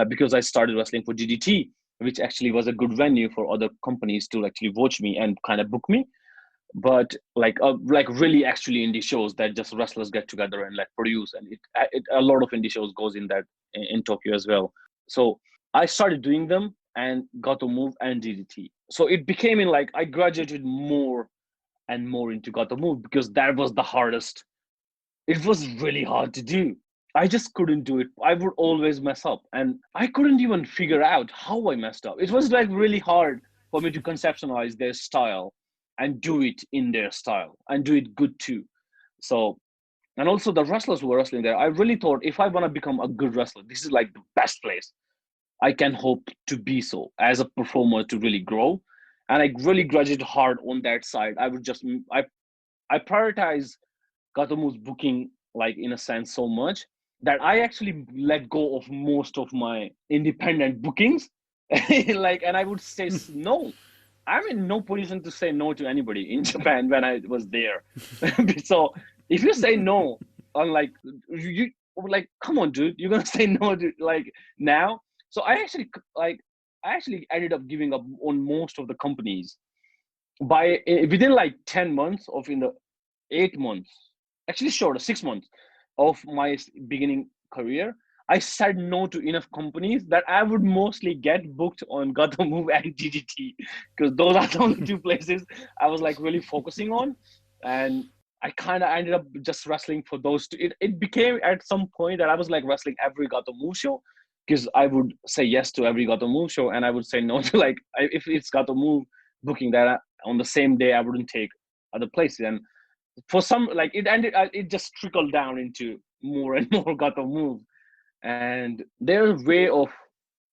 because I started wrestling for DDT, which actually was a good venue for other companies to actually watch me and kind of book me. But like really actually indie shows that just wrestlers get together and like produce, and a lot of indie shows goes in that in Tokyo as well. So I started doing them and Gatoh Move and DDT. So it became in like I graduated more and more into Gatoh Move because that was the hardest. It was really hard to do. I just couldn't do it. I would always mess up, and I couldn't even figure out how I messed up. It was like really hard for me to conceptualize their style and do it in their style and do it good too. So, and also the wrestlers who were wrestling there, I really thought if I want to become a good wrestler, this is like the best place I can hope to be so as a performer to really grow. And I really graduated hard on that side. I prioritize Gatoh Move's booking, like, in a sense, so much that I actually let go of most of my independent bookings. Like, and I would say no. I'm in no position to say no to anybody in Japan when I was there. So if you say no, I'm like, you like, come on, dude, you're gonna say no to, like, now. So I actually ended up giving up on most of the companies within like 10 months of in the 8 months. actually shorter, 6 months of my beginning career, I said no to enough companies that I would mostly get booked on Gatoh Move and GGT, because those are the only two places I was like really focusing on. And I kind of ended up just wrestling for those two. It became at some point that I was like wrestling every Gatoh Move show, because I would say yes to every Gatoh Move show and I would say no to like, if it's Gatoh Move booking that on the same day, I wouldn't take other places. And for some, like it just trickled down into more and more Gatoh Move. And their way of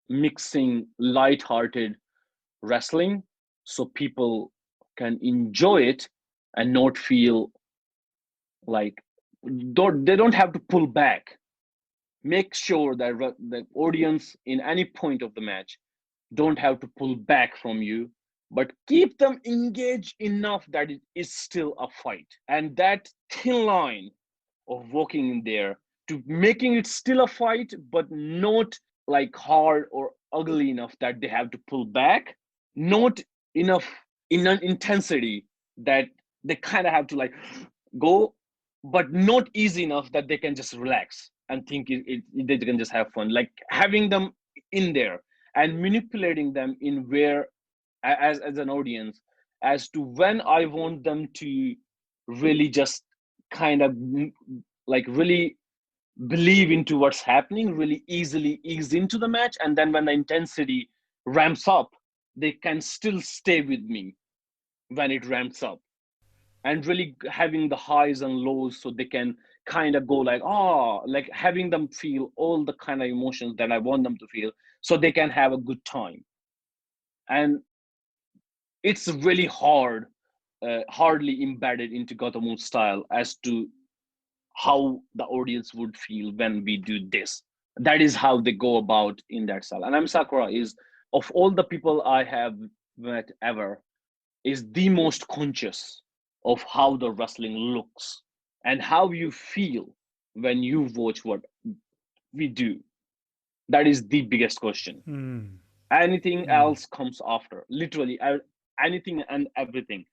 mixing light-hearted wrestling so people can enjoy it and not feel like they don't have to pull back. Make sure that the audience in any point of the match don't have to pull back from you, but keep them engaged enough that it is still a fight. And that thin line of walking in there to making it still a fight, but not like hard or ugly enough that they have to pull back, not enough in an intensity that they kind of have to like go, but not easy enough that they can just relax and think they can just have fun. Like having them in there and manipulating them in where, as an audience, as to when I want them to really just kind of like really believe into what's happening, really easily ease into the match, and then when the intensity ramps up, they can still stay with me when it ramps up, and really having the highs and lows so they can kind of go like, oh, like having them feel all the kind of emotions that I want them to feel so they can have a good time. And it's really hardly embedded into Gatoh Move style as to how the audience would feel when we do this. That is how they go about in that style. And Ami Sakura is, of all the people I have met ever, is the most conscious of how the wrestling looks and how you feel when you watch what we do. That is the biggest question. Anything else comes after. Literally, anything and everything,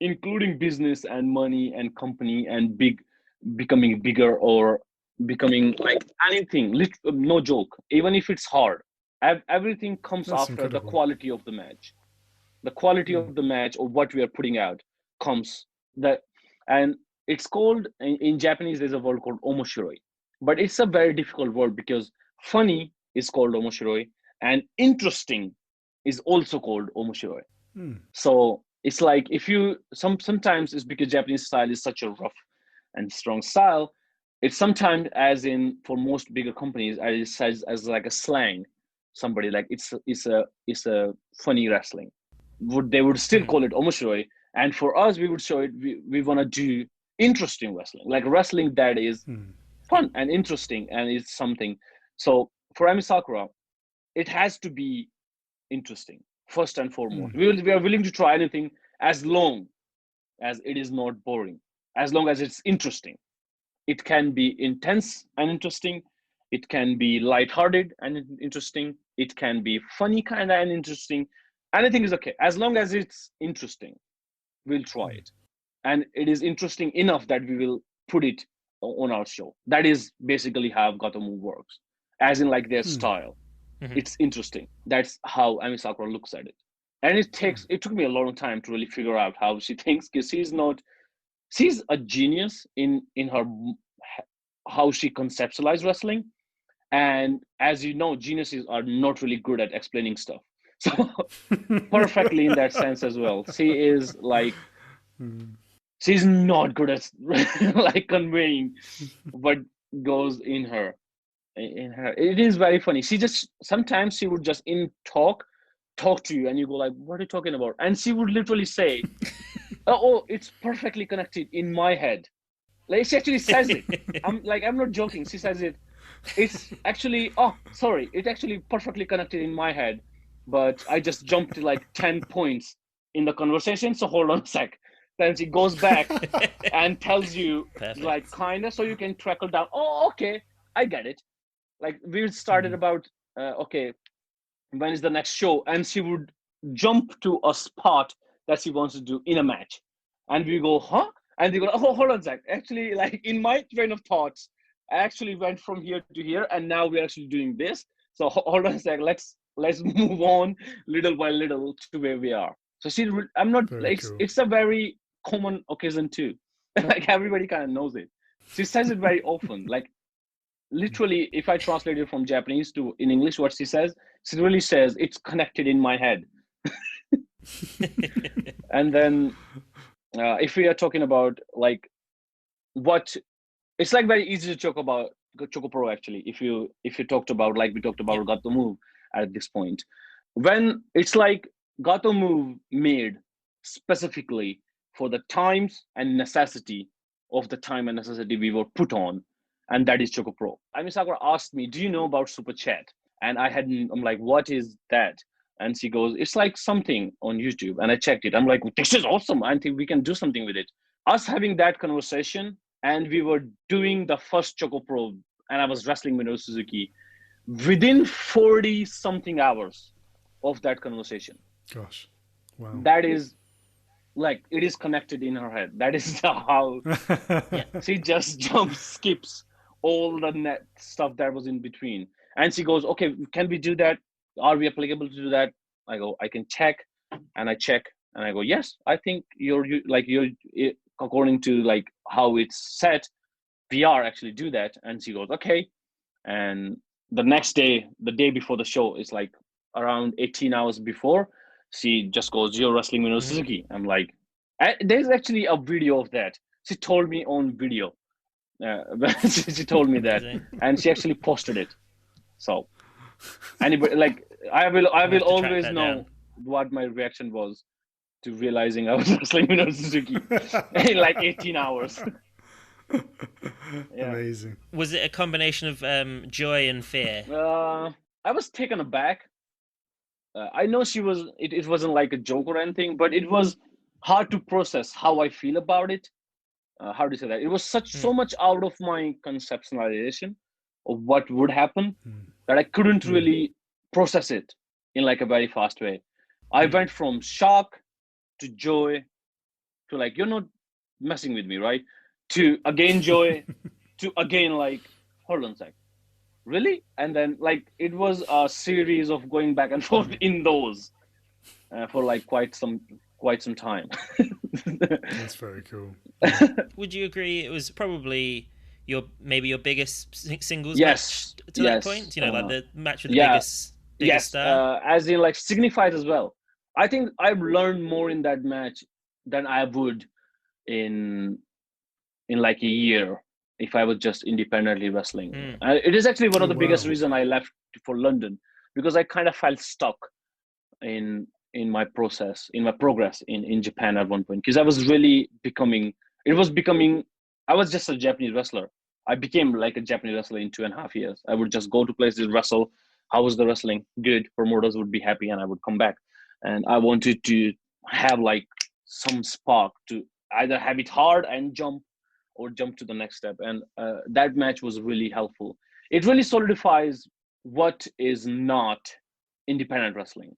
including business and money and company and becoming bigger or becoming like anything. No joke. Even if it's hard, everything comes That's after incredible. the quality of the match. The quality of the match or what we are putting out comes that, and it's called in Japanese. There's a word called omoshiroi, but it's a very difficult word because funny is called omoshiroi and interesting is also called omoshiroi. So it's like if you sometimes it's because Japanese style is such a rough and strong style. It's sometimes as in for most bigger companies as like a slang. Somebody like it's a funny wrestling. They would still call it omoshiroi, and for us we would show it. We want to do interesting wrestling, like wrestling that is fun and interesting and it's something. So for Ami Sakura, it has to be interesting first and foremost. We are willing to try anything as long as it is not boring, as long as it's interesting. It can be intense and interesting. It can be lighthearted and interesting. It can be funny kind of and interesting. Anything is okay. As long as it's interesting, we'll try it. And it is interesting enough that we will put it on our show. That is basically how Gatoh Move works, as in like their style. It's interesting. That's how Ami Sakura looks at it. And it took me a long time to really figure out how she thinks, because she's a genius in her how she conceptualizes wrestling. And as you know, geniuses are not really good at explaining stuff. So perfectly in that sense as well. She is like she's not good at like conveying what goes in her. It is very funny. She just sometimes she would just talk to you and you go like, what are you talking about? And she would literally say, oh, it's perfectly connected in my head. Like she actually says it. I'm not joking. She says it. It's actually, it actually perfectly connected in my head, but I just jumped to like 10 points in the conversation. So hold on a sec. Then she goes back and tells you like kinda so you can trickle down. Oh, okay, I get it. Like we started about okay, when is the next show? And she would jump to a spot that she wants to do in a match. And we go, huh? And they go, oh, hold on a sec. Actually, like in my train of thoughts, I actually went from here to here, and now we're actually doing this. So hold on a sec. Let's move on little by little to where we are. So I'm not. Very It's cool. it's a very common occasion too. Like everybody kind of knows it. She says it very often. Like literally, if I translate it from Japanese to in English, what she really says it's connected in my head. And then if we are talking about like what, it's like very easy to talk about Choco Pro actually. If you talked about, like we talked about Gatoh move at this point, when it's like Gatoh move made specifically for the times and necessity of the time and necessity we were put on, and that is Choco Pro. I mean, Sakura asked me, "Do you know about Super Chat?" And I'm like, "What is that?" And she goes, "It's like something on YouTube." And I checked it. I'm like, "This is awesome. I think we can do something with it." Us having that conversation, and we were doing the first Choco Pro, and I was wrestling Minoru Suzuki within 40 something hours of that conversation. Gosh, wow. That is like, it is connected in her head. That is how she just skips all the net stuff that was in between. And she goes, "Okay, can we do that? Are we applicable to do that?" I go, "I can check." And I check and I go, "Yes, I think you're according to like how it's set, we are actually do that." And she goes, "Okay." And the next day, the day before the show, is like around 18 hours before, she just goes, "You're wrestling Minoru Suzuki." I'm like, there's actually a video of that. She told me on video. She told me that, and she actually posted it. So anybody, like, I will always know what my reaction was to realizing I was wrestling Minoru Suzuki in like 18 hours. Yeah. Amazing. Was it a combination of joy and fear? I was taken aback. I know it wasn't like a joke or anything, but it was hard to process how I feel about it. How do you say that? It was so much out of my conceptualization of what would happen that I couldn't really process it in like a very fast way. I went from shock to joy to like, "You're not messing with me, right?" To again joy to again like, "Hold on a sec. Really?" And then like it was a series of going back and forth in those for like quite some time. That's very cool. Would you agree it was probably your biggest singles Yes. match to that point? You know, like the match with the biggest star? As in like signified as well. I think I've learned more in that match than I would in like a year if I was just independently wrestling. It is actually one of the biggest reason I left for London, because I kind of felt stuck in my progress in Japan at one point, because I was really becoming I was just a Japanese wrestler. I became like a Japanese wrestler in 2.5 years. I would just go to places, wrestle. How was the wrestling? Good. Promoters would be happy, and I would come back. And I wanted to have like some spark to either have it hard and jump, or jump to the next step. And that match was really helpful. It really solidifies what is not independent wrestling,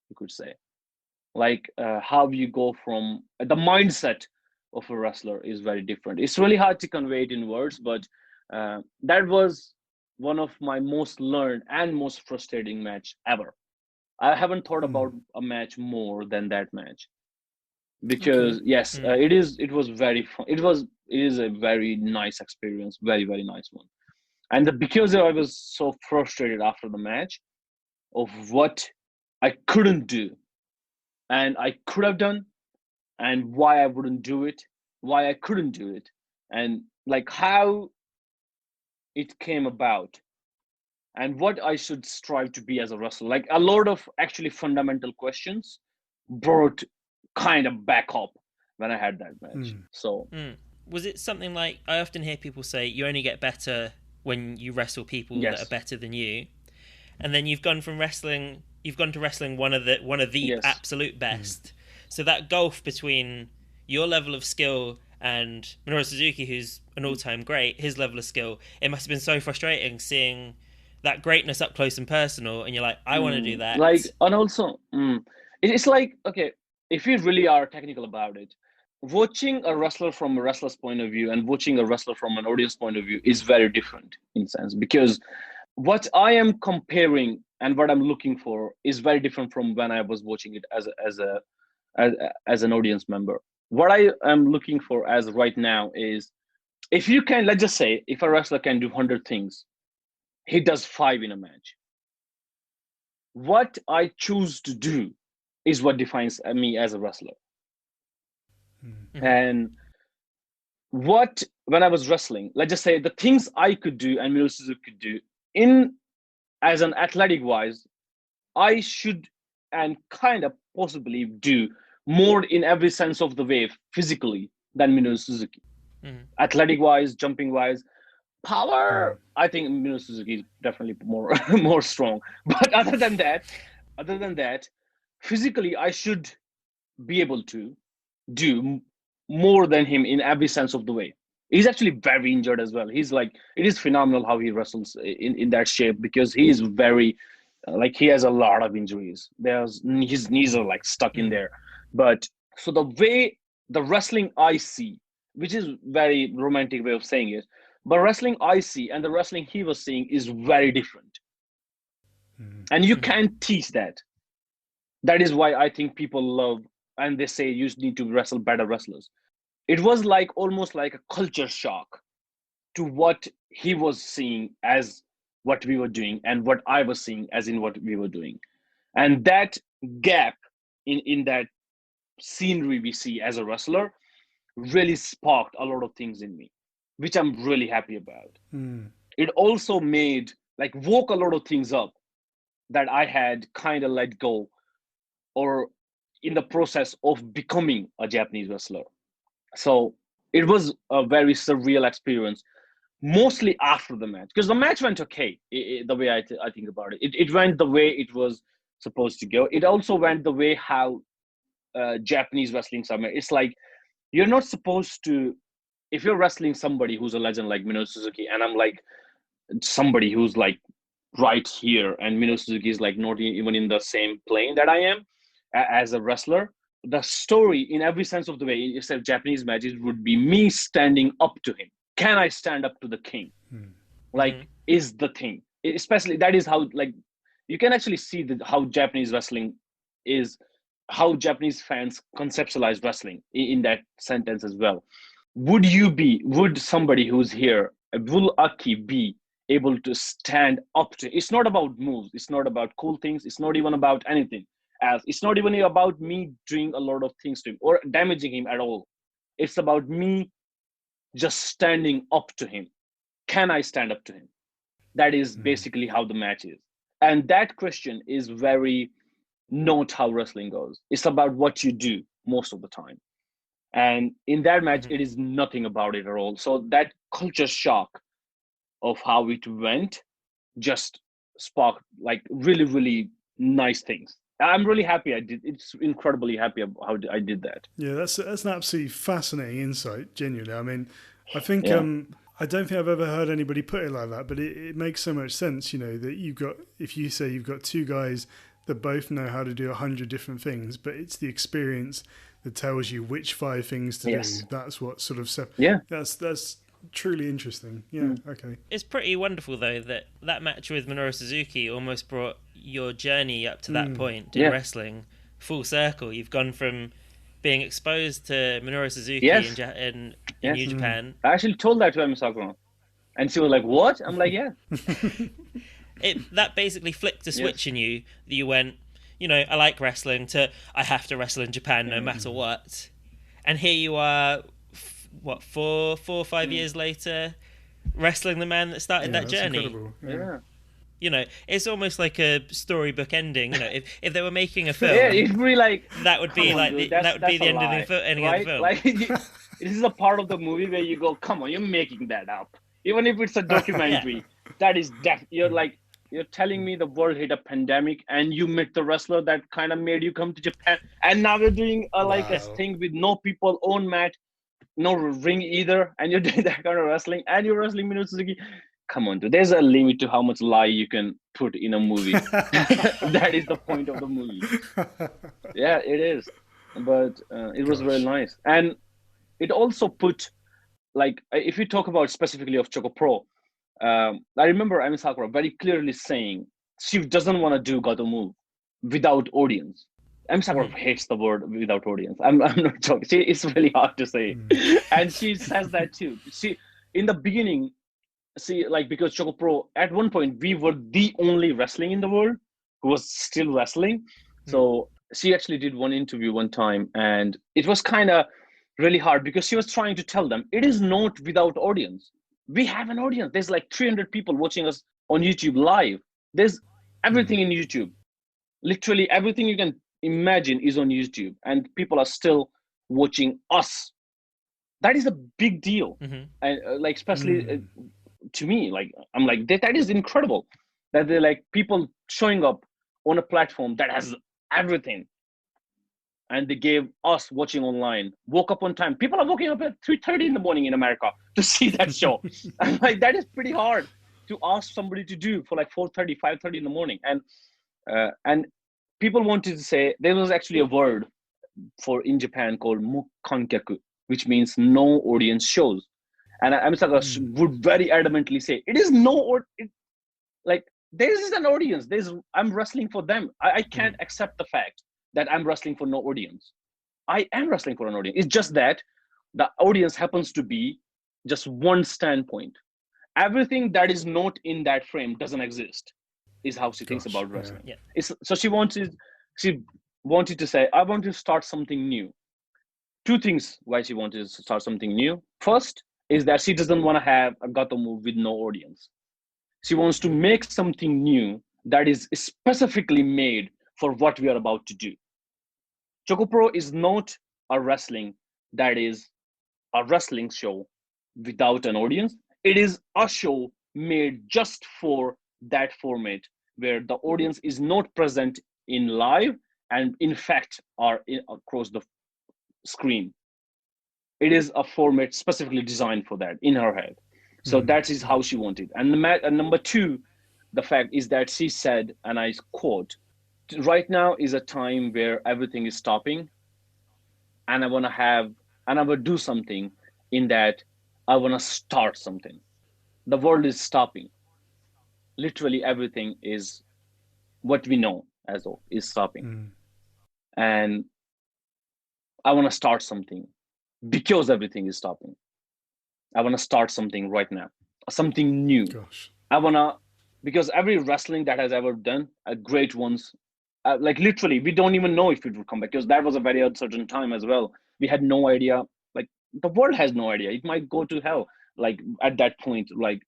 you could say. Like how you go from the mindset of a wrestler is very different. It's really hard to convey it in words, but that was one of my most learned and most frustrating match ever. I haven't thought about a match more than that match, because it was very fun. It is a very nice experience, very, very nice one. And because I was so frustrated after the match of what I couldn't do and I could have done, and why I wouldn't do it, why I couldn't do it, and like how it came about, and what I should strive to be as a wrestler. Like a lot of actually fundamental questions brought kind of back up when I had that match. So was it something like, I often hear people say you only get better when you wrestle people that are better than you, and then you've gone to wrestling one of the absolute best. So that gulf between your level of skill and Minoru Suzuki, who's an all-time great, his level of skill, it must have been so frustrating seeing that greatness up close and personal, and you're like, I want to do that. Like, and also, it's like, okay, if you really are technical about it, watching a wrestler from a wrestler's point of view and watching a wrestler from an audience point of view is very different in a sense, because what I am comparing and what I'm looking for is very different from when I was watching it as an audience member. What I am looking for as right now is, if you can, let's just say, if a wrestler can do 100 things, he does 5 in a match. What I choose to do is what defines me as a wrestler. Mm-hmm. And when I was wrestling, let's just say the things I could do and Minoru Suzuki could do as an athletic wise, I should and kind of possibly do more in every sense of the way physically than Minoru Suzuki. Athletic wise, jumping wise, power, I think Minoru Suzuki is definitely more strong. But other than that, physically I should be able to do more than him in every sense of the way. He's actually very injured as well. He's like, it is phenomenal how he wrestles in that shape, because he is very he has a lot of injuries. His knees are like stuck in there. But so the way the wrestling I see, which is very romantic way of saying it, but wrestling I see and the wrestling he was seeing is very different. And you can't teach that. That is why I think people love, and they say you need to wrestle better wrestlers. It was almost like a culture shock to what he was seeing as what we were doing and what I was seeing as in what we were doing. And that gap in that scenery we see as a wrestler really sparked a lot of things in me, which I'm really happy about. It also woke a lot of things up that I had kind of let go, or in the process of becoming a Japanese wrestler. So it was a very surreal experience, mostly after the match, because the match went okay. The way I think about it, it went the way it was supposed to go. It also went the way how Japanese wrestling are made. It's like, you're not supposed to, if you're wrestling somebody who's a legend like Minoru Suzuki, and I'm like somebody who's like right here, and Minoru Suzuki is like not even in the same plane that I am as a wrestler, the story in every sense of the way, instead of Japanese matches, would be me standing up to him. Can I stand up to the king? Is the thing. Especially, that is how, you can actually see how Japanese wrestling is, how Japanese fans conceptualize wrestling in that sentence as well. Would somebody who's here, will Aki be able to stand up to, it's not about moves, it's not about cool things, it's not even about anything else. It's not even about me doing a lot of things to him or damaging him at all. It's about me just standing up to him. Can I stand up to him? That is basically how the match is. And that question is very not how wrestling goes. It's about what you do most of the time. And in that match, it is nothing about it at all. So that culture shock of how it went just sparked really, really nice things. I'm really happy I did. It's incredibly happy how I did that. Yeah, that's an absolutely fascinating insight, genuinely. I mean, I think I don't think I've ever heard anybody put it like that, but it makes so much sense, that if you say you've got two guys that both know how to do 100 different things, but it's the experience that tells you which 5 things to do. That's what sort of that's truly interesting. Yeah, okay. It's pretty wonderful though that match with Minoru Suzuki almost brought your journey up to that point in wrestling full circle. You've gone from being exposed to Minoru Suzuki in New Japan. I actually told that to Misako, and she was like, "What?" I'm like, "Yeah." That basically flipped a switch in you. That you went, I like wrestling, to I have to wrestle in Japan no matter what. And here you are, 4 or 5 years later, wrestling the man that started that journey. Incredible. It's almost like a storybook ending. If they were making a film, it'd be that would be the ending of the film. This is a part of the movie where you go, come on, you're making that up. Even if it's a documentary, that is you're telling me the world hit a pandemic and you met the wrestler that kind of made you come to Japan, and now you're doing a thing with no people on mat, no ring either, and you're doing that kind of wrestling, and you're wrestling Minoru Suzuki. Come on, dude. There's a limit to how much lie you can put in a movie. That is the point of the movie. Yeah, it is. But it was very nice. And it also put, like, if you talk about specifically of Choco Pro, I remember Amy Sakura very clearly saying she doesn't want to do Gatoh move without audience. Amy Sakura hates the word without audience. I'm not joking. It's really hard to say. And she says that too. She, in the beginning, like, because Choco Pro, at one point, we were the only wrestling in the world who was still wrestling. So she actually did one interview one time, and it was kind of really hard because she was trying to tell them it is not without audience. We have an audience. There's like 300 people watching us on YouTube live. There's everything in YouTube. Literally everything you can imagine is on YouTube, and people are still watching us. That is a big deal. And like, especially to me, like, I'm like, that is incredible that they're like people showing up on a platform that has everything. And they gave us watching online, woke up on time. People are waking up at 3:30 in the morning in America to see that show. And like, that is pretty hard to ask somebody to do for like 4:30, 5:30 in the morning. And people wanted to say, there was actually a word for in Japan called mukankaku, which means no audience shows. And I'm would very adamantly say, it is like, there is an audience. I'm wrestling for them. I can't accept the fact that I'm wrestling for no audience. I am wrestling for an audience. It's just that the audience happens to be just one standpoint. Everything that is not in that frame doesn't exist, is how she thinks about wrestling. Yeah. So she wanted to say, I want to start something new. Two things why she wanted to start something new. First is that she doesn't want to have a Gatoh move with no audience. She wants to make something new that is specifically made for what we are about to do. Choco Pro is not a wrestling that is a wrestling show without an audience. It is a show made just for that format, where the audience is not present in live and in fact are across the screen. It is a format specifically designed for that in her head. So that is how she wanted. And number two, the fact is that she said, and I quote, right now is a time where everything is stopping, and I want to do something in that I want to start something. The world is stopping. Literally everything is what we know as of is stopping. And I want to start something because everything is stopping. I want to start something right now, something new. Because every wrestling that has ever done, great ones, like literally, we don't even know if it will come back, because that was a very uncertain time as well. We had no idea. Like, the world has no idea. It might go to hell. Like, at that point, like,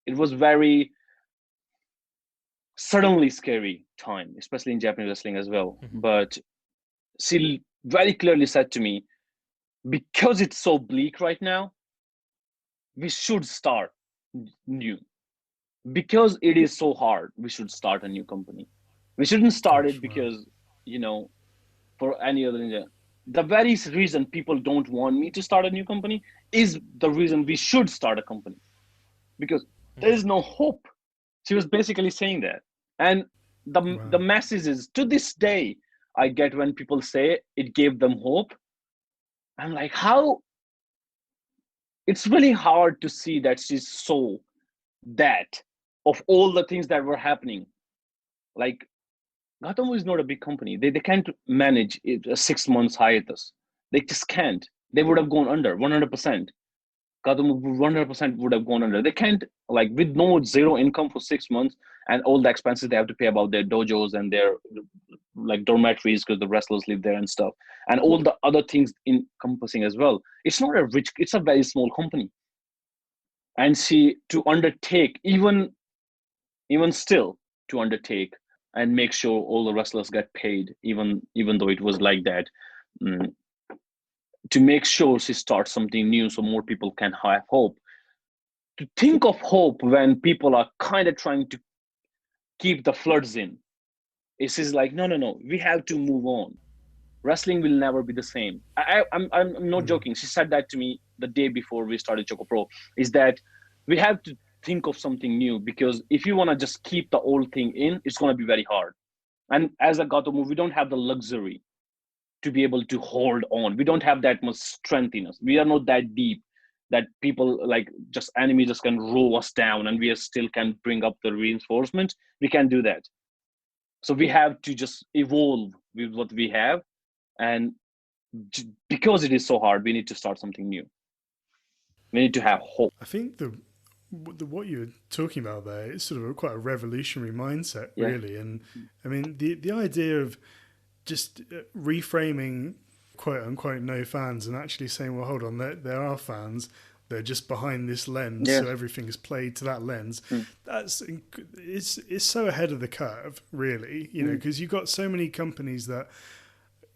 it was very suddenly scary time, especially in Japanese wrestling as well. But she very clearly said to me, because it's so bleak right now, we should start new. Because it is so hard, we should start a new company. We shouldn't start it because, for any other reason. The very reason people don't want me to start a new company is the reason we should start a company. Because there is no hope. She was basically saying that. And the messages to this day I get when people say it gave them hope. I'm like, how? It's really hard to see that she saw that of all the things that were happening. Like, Gatoh is not a big company. They can't manage a 6 months hiatus. They just can't. They would have gone under 100%. Gatoh 100% would have gone under. They can't, like, with zero income for 6 months and all the expenses they have to pay about their dojos and their like dormitories, because the wrestlers live there and stuff, and all the other things encompassing as well. It's not it's a very small company. And to undertake, even still, to undertake and make sure all the wrestlers get paid, even though it was like that, to make sure she starts something new so more people can have hope. To think of hope when people are kind of trying to keep the floods in. It's just like, no, we have to move on. Wrestling will never be the same. I'm not joking. She said that to me the day before we started Choco Pro, is that we have to think of something new, because if you want to just keep the old thing in, it's going to be very hard. And as a Gatoh move, we don't have the luxury to be able to hold on. We don't have that much strength in us. We are not that deep that people like just enemy just can row us down and we still can bring up the reinforcement. We can do that. So we have to just evolve with what we have. And because it is so hard, we need to start something new. We need to have hope. I think the what you're talking about there is sort of quite a revolutionary mindset, really. And I mean, the idea of just reframing quote unquote no fans and actually saying, well, hold on, there are fans. They're just behind this lens, so everything is played to that lens. It's so ahead of the curve, really. You know, because you've got so many companies that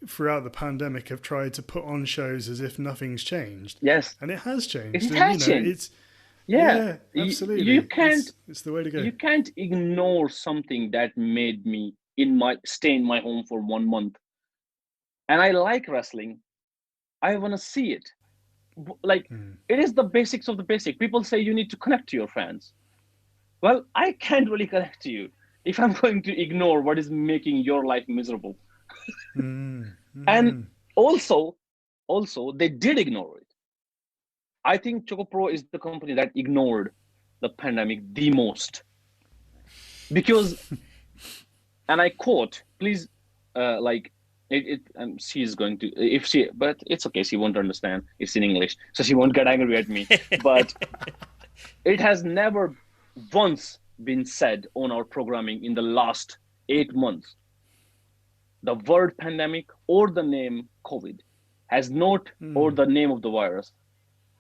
throughout the pandemic have tried to put on shows as if nothing's changed. Yes, and it has changed. It has changed. It's absolutely. You can't. It's the way to go. You can't ignore something that made me stay in my home for 1 month, and I like wrestling. I want to see it. Like it is the basics of the basic. People say you need to connect to your fans. Well, I can't really connect to you if I'm going to ignore what is making your life miserable. And also they did ignore it. I think Choco Pro is the company that ignored the pandemic the most, because, and I quote, please, she's going to, but it's okay, she won't understand. It's in English, so she won't get angry at me. But it has never once been said on our programming in the last 8 months. The word pandemic or the name COVID has not, or the name of the virus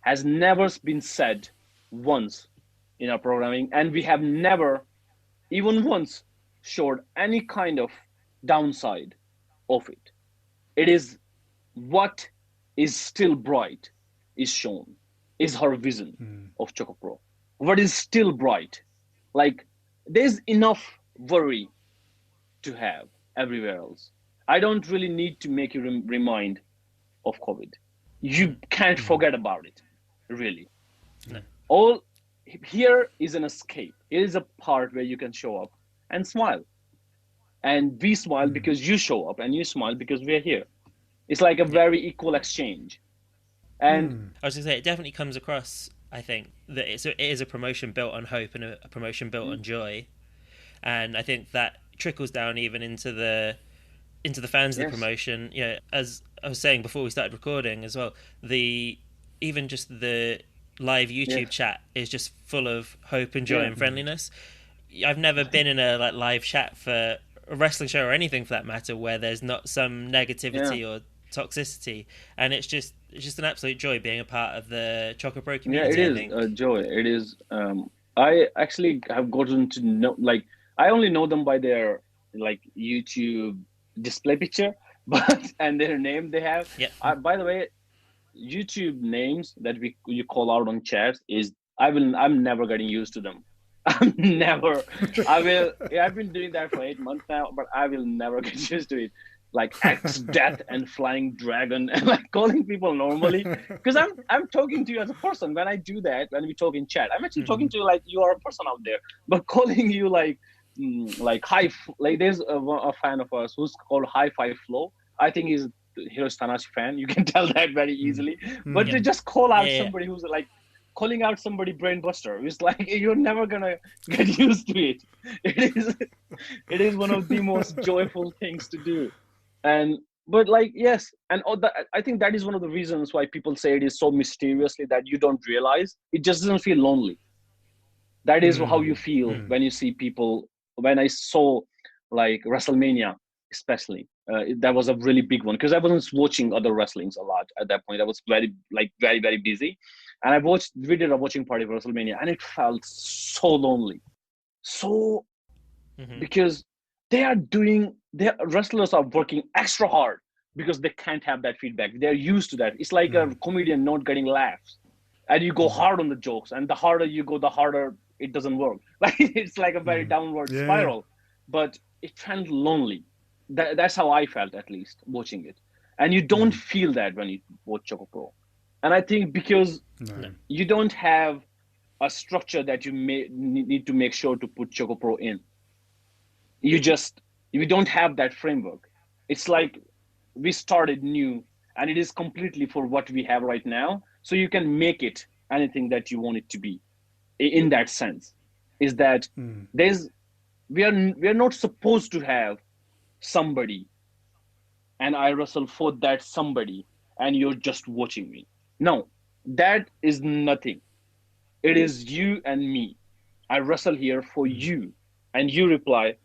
has never been said once in our programming. And we have never, even once, showed any kind of downside of it. It is what is still bright is shown, is her vision of Choco Pro. What is still bright? Like, there's enough worry to have everywhere else. I don't really need to make you remind of COVID. You can't forget about it, really. No. All here is an escape. It is a part where you can show up and smile. And we smile because you show up, and you smile because we're here. It's like a very equal exchange. And I was going to say, it definitely comes across, I think, that it is a promotion built on hope and a promotion built on joy. And I think that trickles down even into the fans of the promotion. You know, as I was saying before we started recording as well, even just the live YouTube chat is just full of hope and joy and friendliness. I've never been in a live chat for a wrestling show or anything for that matter where there's not some negativity or toxicity, and it's just an absolute joy being a part of the Choco Pro community. Yeah, it is a joy. It is. I actually have gotten to know, like, I only know them by their YouTube display picture, and their name they have. Yeah. By the way, YouTube names that you call out on chats I'm never getting used to them. I'm never. I've been doing that for 8 months now, but I will never get used to it. Like X Death and Flying Dragon, and like calling people normally, because I'm talking to you as a person. When I do that, when we talk in chat, I'm actually talking to you like you are a person out there. But calling you like there's a fan of us who's called High Five Flow. I think he's Hiroshi Tanahashi fan. You can tell that very easily. But to just call out somebody who's like calling out somebody Brainbuster, it's like you're never gonna get used to it. It is one of the most joyful things to do. But I think that is one of the reasons why people say it is so mysteriously that you don't realize. It just doesn't feel lonely. That is how you feel when you see people. When I saw like WrestleMania, especially, that was a really big one because I wasn't watching other wrestlings a lot at that point. I was very, very busy, and we did a watching party for WrestleMania, and it felt so lonely, because the wrestlers are working extra hard because they can't have that feedback. They're used to that. It's like a comedian not getting laughs, and you go hard on the jokes, and the harder you go, the harder it doesn't work. Like it's like a very downward spiral. But it felt lonely. That's how I felt, at least, watching it. And you don't feel that when you watch Choco Pro. And I think because you don't have a structure that you need to make sure to put Choco Pro in. You don't have that framework. It's like we started new, and it is completely for what we have right now. So you can make it anything that you want it to be. In that sense, is that there's we are not supposed to have somebody, and I wrestle for that somebody, and you're just watching me. No, that is nothing. It is you and me. I wrestle here for you, and you reply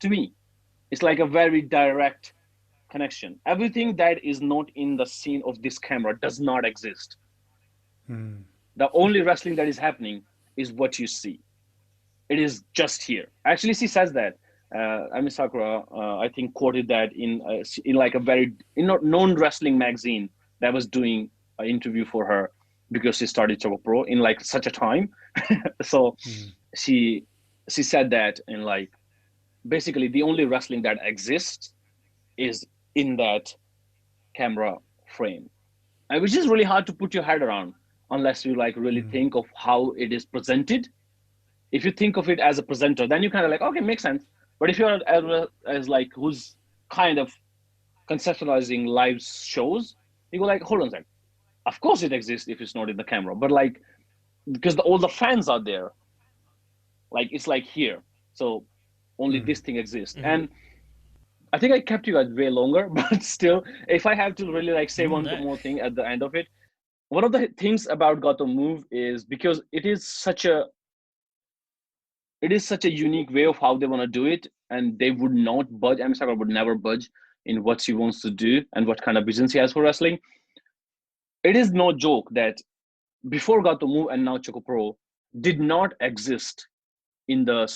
to me. It's like a very direct connection. Everything that is not in the scene of this camera does not exist. The only wrestling that is happening is what you see. It is just here. Actually, she says that. Ami Sakura, I think, quoted that in like a very known wrestling magazine that was doing an interview for her because she started Choco Pro in like such a time. So she said that, in like, basically the only wrestling that exists is in that camera frame, and which is really hard to put your head around unless you like really think of how it is presented. If you think of it as a presenter, then you kind of like, okay, makes sense. But if you're as like who's kind of conceptualizing live shows, you go like, hold on a sec. Of course it exists if it's not in the camera, but like, because all the fans are there, like it's like here. So only this thing exists. And I think I kept you guys way longer, but still, if I have to really like say one more thing at the end of it, one of the things about Gatoh Move is because it is such a unique way of how they want to do it, and they would not budge. Amy Sakura would never budge in what she wants to do and what kind of vision she has for wrestling. It is no joke that before Gatoh Move and now Choco Pro did not exist in the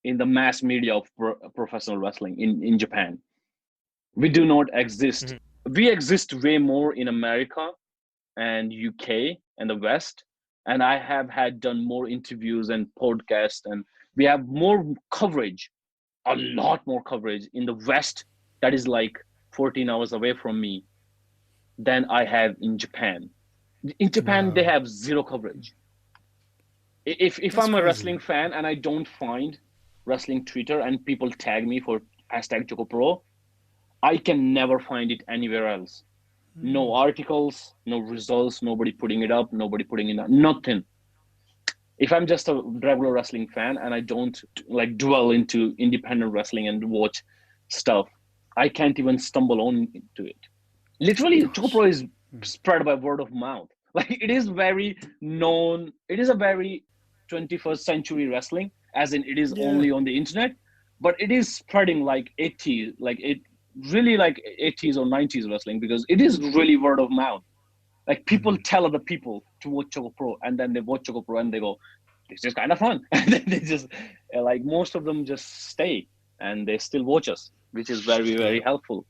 mass media of professional wrestling in Japan. We do not exist. We exist way more in America and UK and the West. And I have done more interviews and podcasts, and we have more coverage, a lot more coverage in the West that is like 14 hours away from me than I have in Japan. In Japan, they have zero coverage. If I'm a wrestling fan and I don't find wrestling Twitter and people tag me for hashtag Choco Pro, I can never find it anywhere else. No articles, no results, nobody putting it up, nobody putting it up, nothing. If I'm just a regular wrestling fan and I don't like dwell into independent wrestling and watch stuff, I can't even stumble on into it. Literally, Choco Pro is spread by word of mouth. Like, it is very known. It is a very 21st century wrestling, as in it is only on the internet, but it is spreading like 80s, like it really like 80s or 90s wrestling, because it is really word of mouth. Like, people tell other people to watch Choco Pro, and then they watch Choco Pro and they go, this is kind of fun. And then they just like, most of them just stay and they still watch us, which is very, very helpful.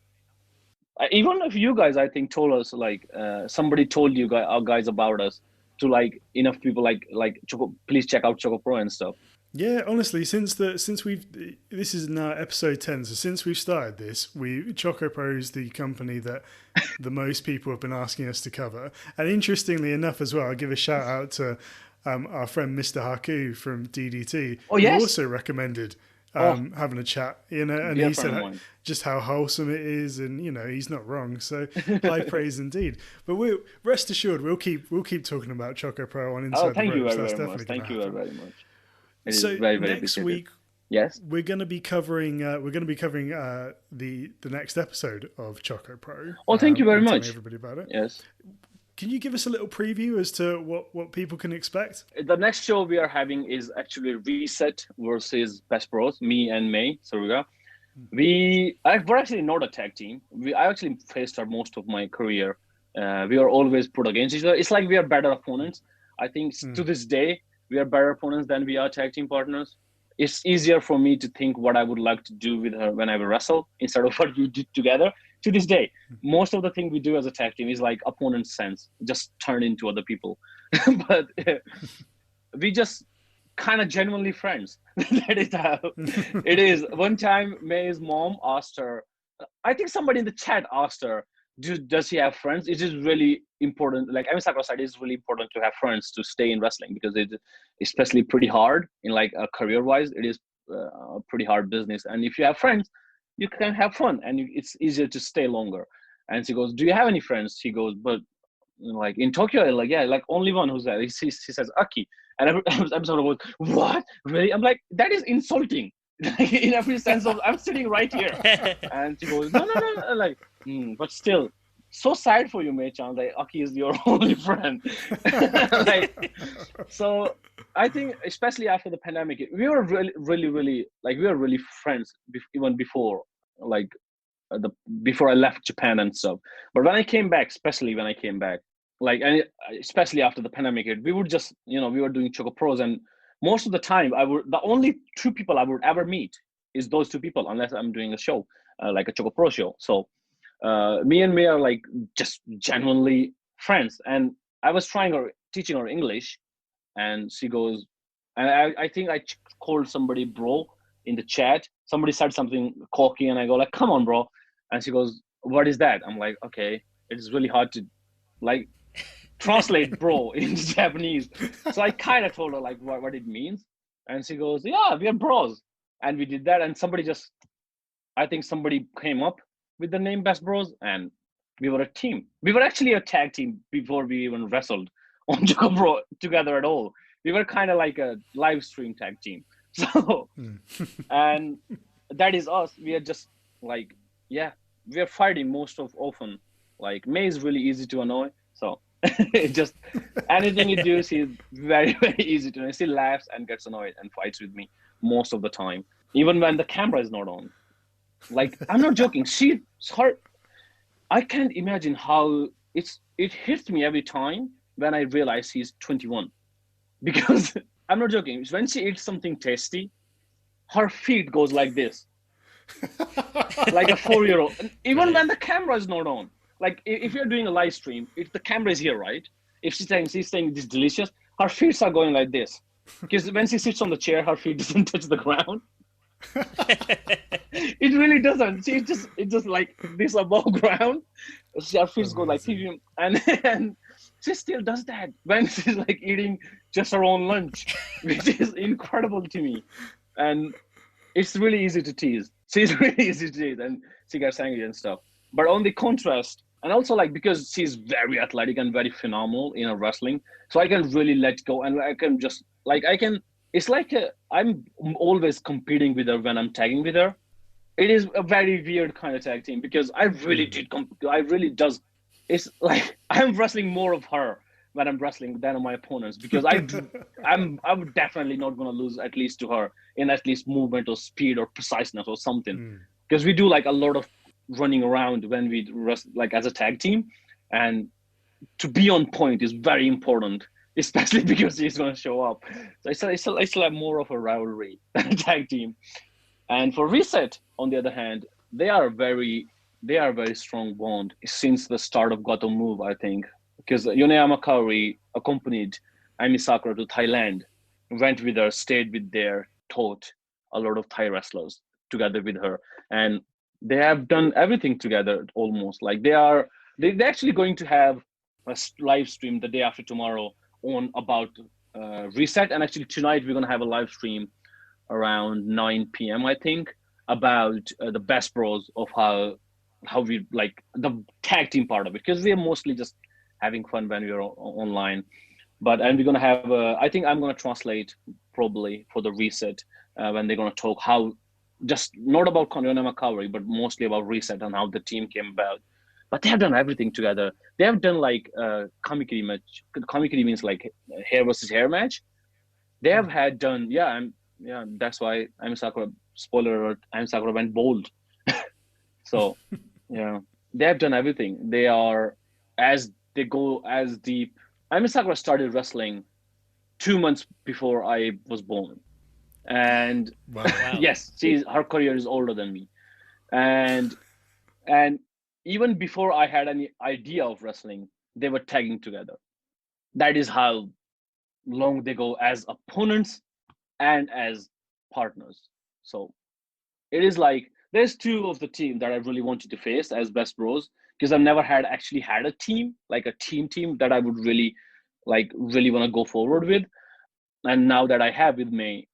Even if you guys, I think, told us, like somebody told you guys about us, to like enough people like Choco, please check out Choco Pro and stuff. Yeah, honestly, since we've, this is now episode 10, so since we've started this, Choco Pro is the company that the most people have been asking us to cover. And interestingly enough as well, I'll give a shout out to our friend Mr. Haku from DDT, who also recommended having a chat, and he said just how wholesome it is, and he's not wrong. So high praise indeed. But rest assured, we'll keep talking about Choco Pro on Inside the Ropes. That's definitely thank you very much. So very, very next week, yes, we're going to be covering the next episode of Choco Pro. Oh, thank you very much. Telling everybody about it. Yes. Can you give us a little preview as to what people can expect? The next show we are having is actually Reset versus Best Bros, me and May Saruga. We're actually not a tag team. I actually faced her most of my career. We are always put against each other. It's like we are better opponents. I think to this day, we are better opponents than we are tag team partners. It's easier for me to think what I would like to do with her when I wrestle instead of what we did together. To this day, most of the thing we do as a tag team is like opponent sense, just turn into other people. But we just kind of genuinely friends. That is how it is. One time, May's mom asked her, I think somebody in the chat asked her, does he have friends? It is really important. Like Amy Sakura said, it's really important to have friends to stay in wrestling, because it's especially pretty hard in like career-wise. It is a pretty hard business, and if you have friends, you can have fun, and it's easier to stay longer. And she goes, do you have any friends? He goes, but like in Tokyo, like, yeah, like only one who's there. He says Aki. And I'm sort of like, what? Really? I'm like, that is insulting. Like, in every sense of, I'm sitting right here. And she goes, no. Like, but still, so sad for you, Mei-chan. Like, Aki is your only friend. Like, so I think, especially after the pandemic, we were really, like, we were really friends even before, like, before I left Japan and stuff. But when I came back, especially when I came back, like, and especially after the pandemic, we would just, we were doing Choco Pros, and most of the time, the only two people I would ever meet is those two people, unless I'm doing a show, like a Choco Pro show. So me and May are like just genuinely friends. And I was teaching her English, and she goes, and I think I called somebody bro in the chat. Somebody said something cocky, and I go like, come on, bro. And she goes, what is that? I'm like, okay, it's really hard to like translate bro into Japanese. So I kind of told her like what it means. And she goes, yeah, we are bros. And we did that. And I think somebody came up with the name Best Bros, and we were a team. We were actually a tag team before we even wrestled on Choco Pro together at all. We were kind of like a live stream tag team. So, and that is us. We are just like, yeah, we are fighting often. Like, May is really easy to annoy. So it just, anything you do, she's very, very easy to annoy. She laughs and gets annoyed and fights with me most of the time, even when the camera is not on. Like, I'm not joking. I can't imagine how it hits me every time when I realize she's 21. Because I'm not joking. When she eats something tasty, her feet goes like this, like a 4-year-old. And even when the camera is not on, like if you're doing a live stream, if the camera is here, right? If she's saying this is delicious, her feet are going like this. Because when she sits on the chair, her feet doesn't touch the ground. It really doesn't. It's just like this above ground. Her feet go like, and she still does that when she's like eating just her own lunch, which is incredible to me. And it's really easy to tease. She's really easy to tease, and she gets angry and stuff. But on the contrast, and also like because she's very athletic and very phenomenal in her wrestling, so I can really let go, and I can just it's like I'm always competing with her when I'm tagging with her. It is a very weird kind of tag team because I really does. It's like I'm wrestling more of her when I'm wrestling than of my opponents, because I'm definitely not going to lose, at least to her, in at least movement or speed or preciseness or something. Because we do like a lot of running around when we wrestle, like as a tag team, and to be on point is very important, especially because he's going to show up. So I still have more of a rivalry than a tag team. And for Reset, on the other hand, they are a very strong bond since the start of Gatoh Move, I think. Because Yoneyama Kaori accompanied Ami Sakura to Thailand, went with her, stayed with there, taught a lot of Thai wrestlers together with her. And they have done everything together almost. Like they're actually going to have a live stream the day after tomorrow on about Reset. And actually tonight we're going to have a live stream around 9 p.m. I think, about the Best Bros, of how we like the tag team part of it, because we are mostly just having fun when we're online. And we're going to have I think I'm going to translate probably for the Reset when they're going to talk how, just not about Yoneyama Kaori, but mostly about Reset and how the team came about. But they have done everything together. They have done like kamikiri match. Kamikiri means like hair versus hair match. They have done that's why Ami Sakura, spoiler alert, Ami Sakura went bold. So yeah, they have done everything. They go as deep. Ami Sakura started wrestling 2 months before I was born, and Wow. yes, her career is older than me, and even before I had any idea of wrestling, they were tagging together. That is how long they go as opponents and as partners. So it is like there's two of the team that I really wanted to face as Best Bros, because I've never actually had a team, like a team that I would really want to go forward with. And now that I have with me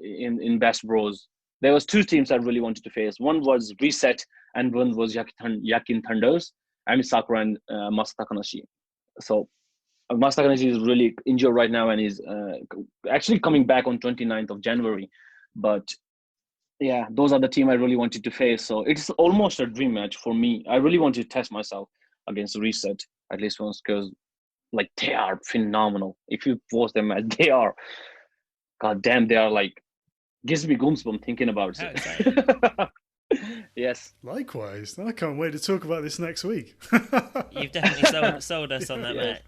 in Best Bros, there was two teams I really wanted to face. One was Reset, and one was Yakin Thunders. I mean Sakura and Masata Kanashi. So Masata Kanashi is really injured right now, and is actually coming back on 29th of January. But yeah, those are the team I really wanted to face. So it's almost a dream match for me. I really wanted to test myself against Reset at least once, because like they are phenomenal. If you watch them match, they are, god damn, they are like, gives me goosebumps thinking about it. Yes. Likewise. I can't wait to talk about this next week. You've definitely sold us on that match.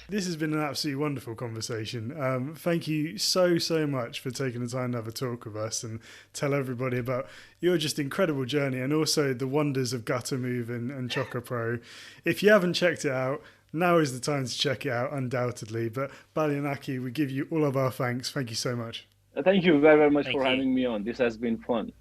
This has been an absolutely wonderful conversation. Thank you so much for taking the time to have a talk with us and tell everybody about your just incredible journey, and also the wonders of Gatoh Move and Choco Pro. If you haven't checked it out, now is the time to check it out, undoubtedly. But Baliyan Akki, we give you all of our thanks. Thank you so much. Thank you very much for having me on. This has been fun.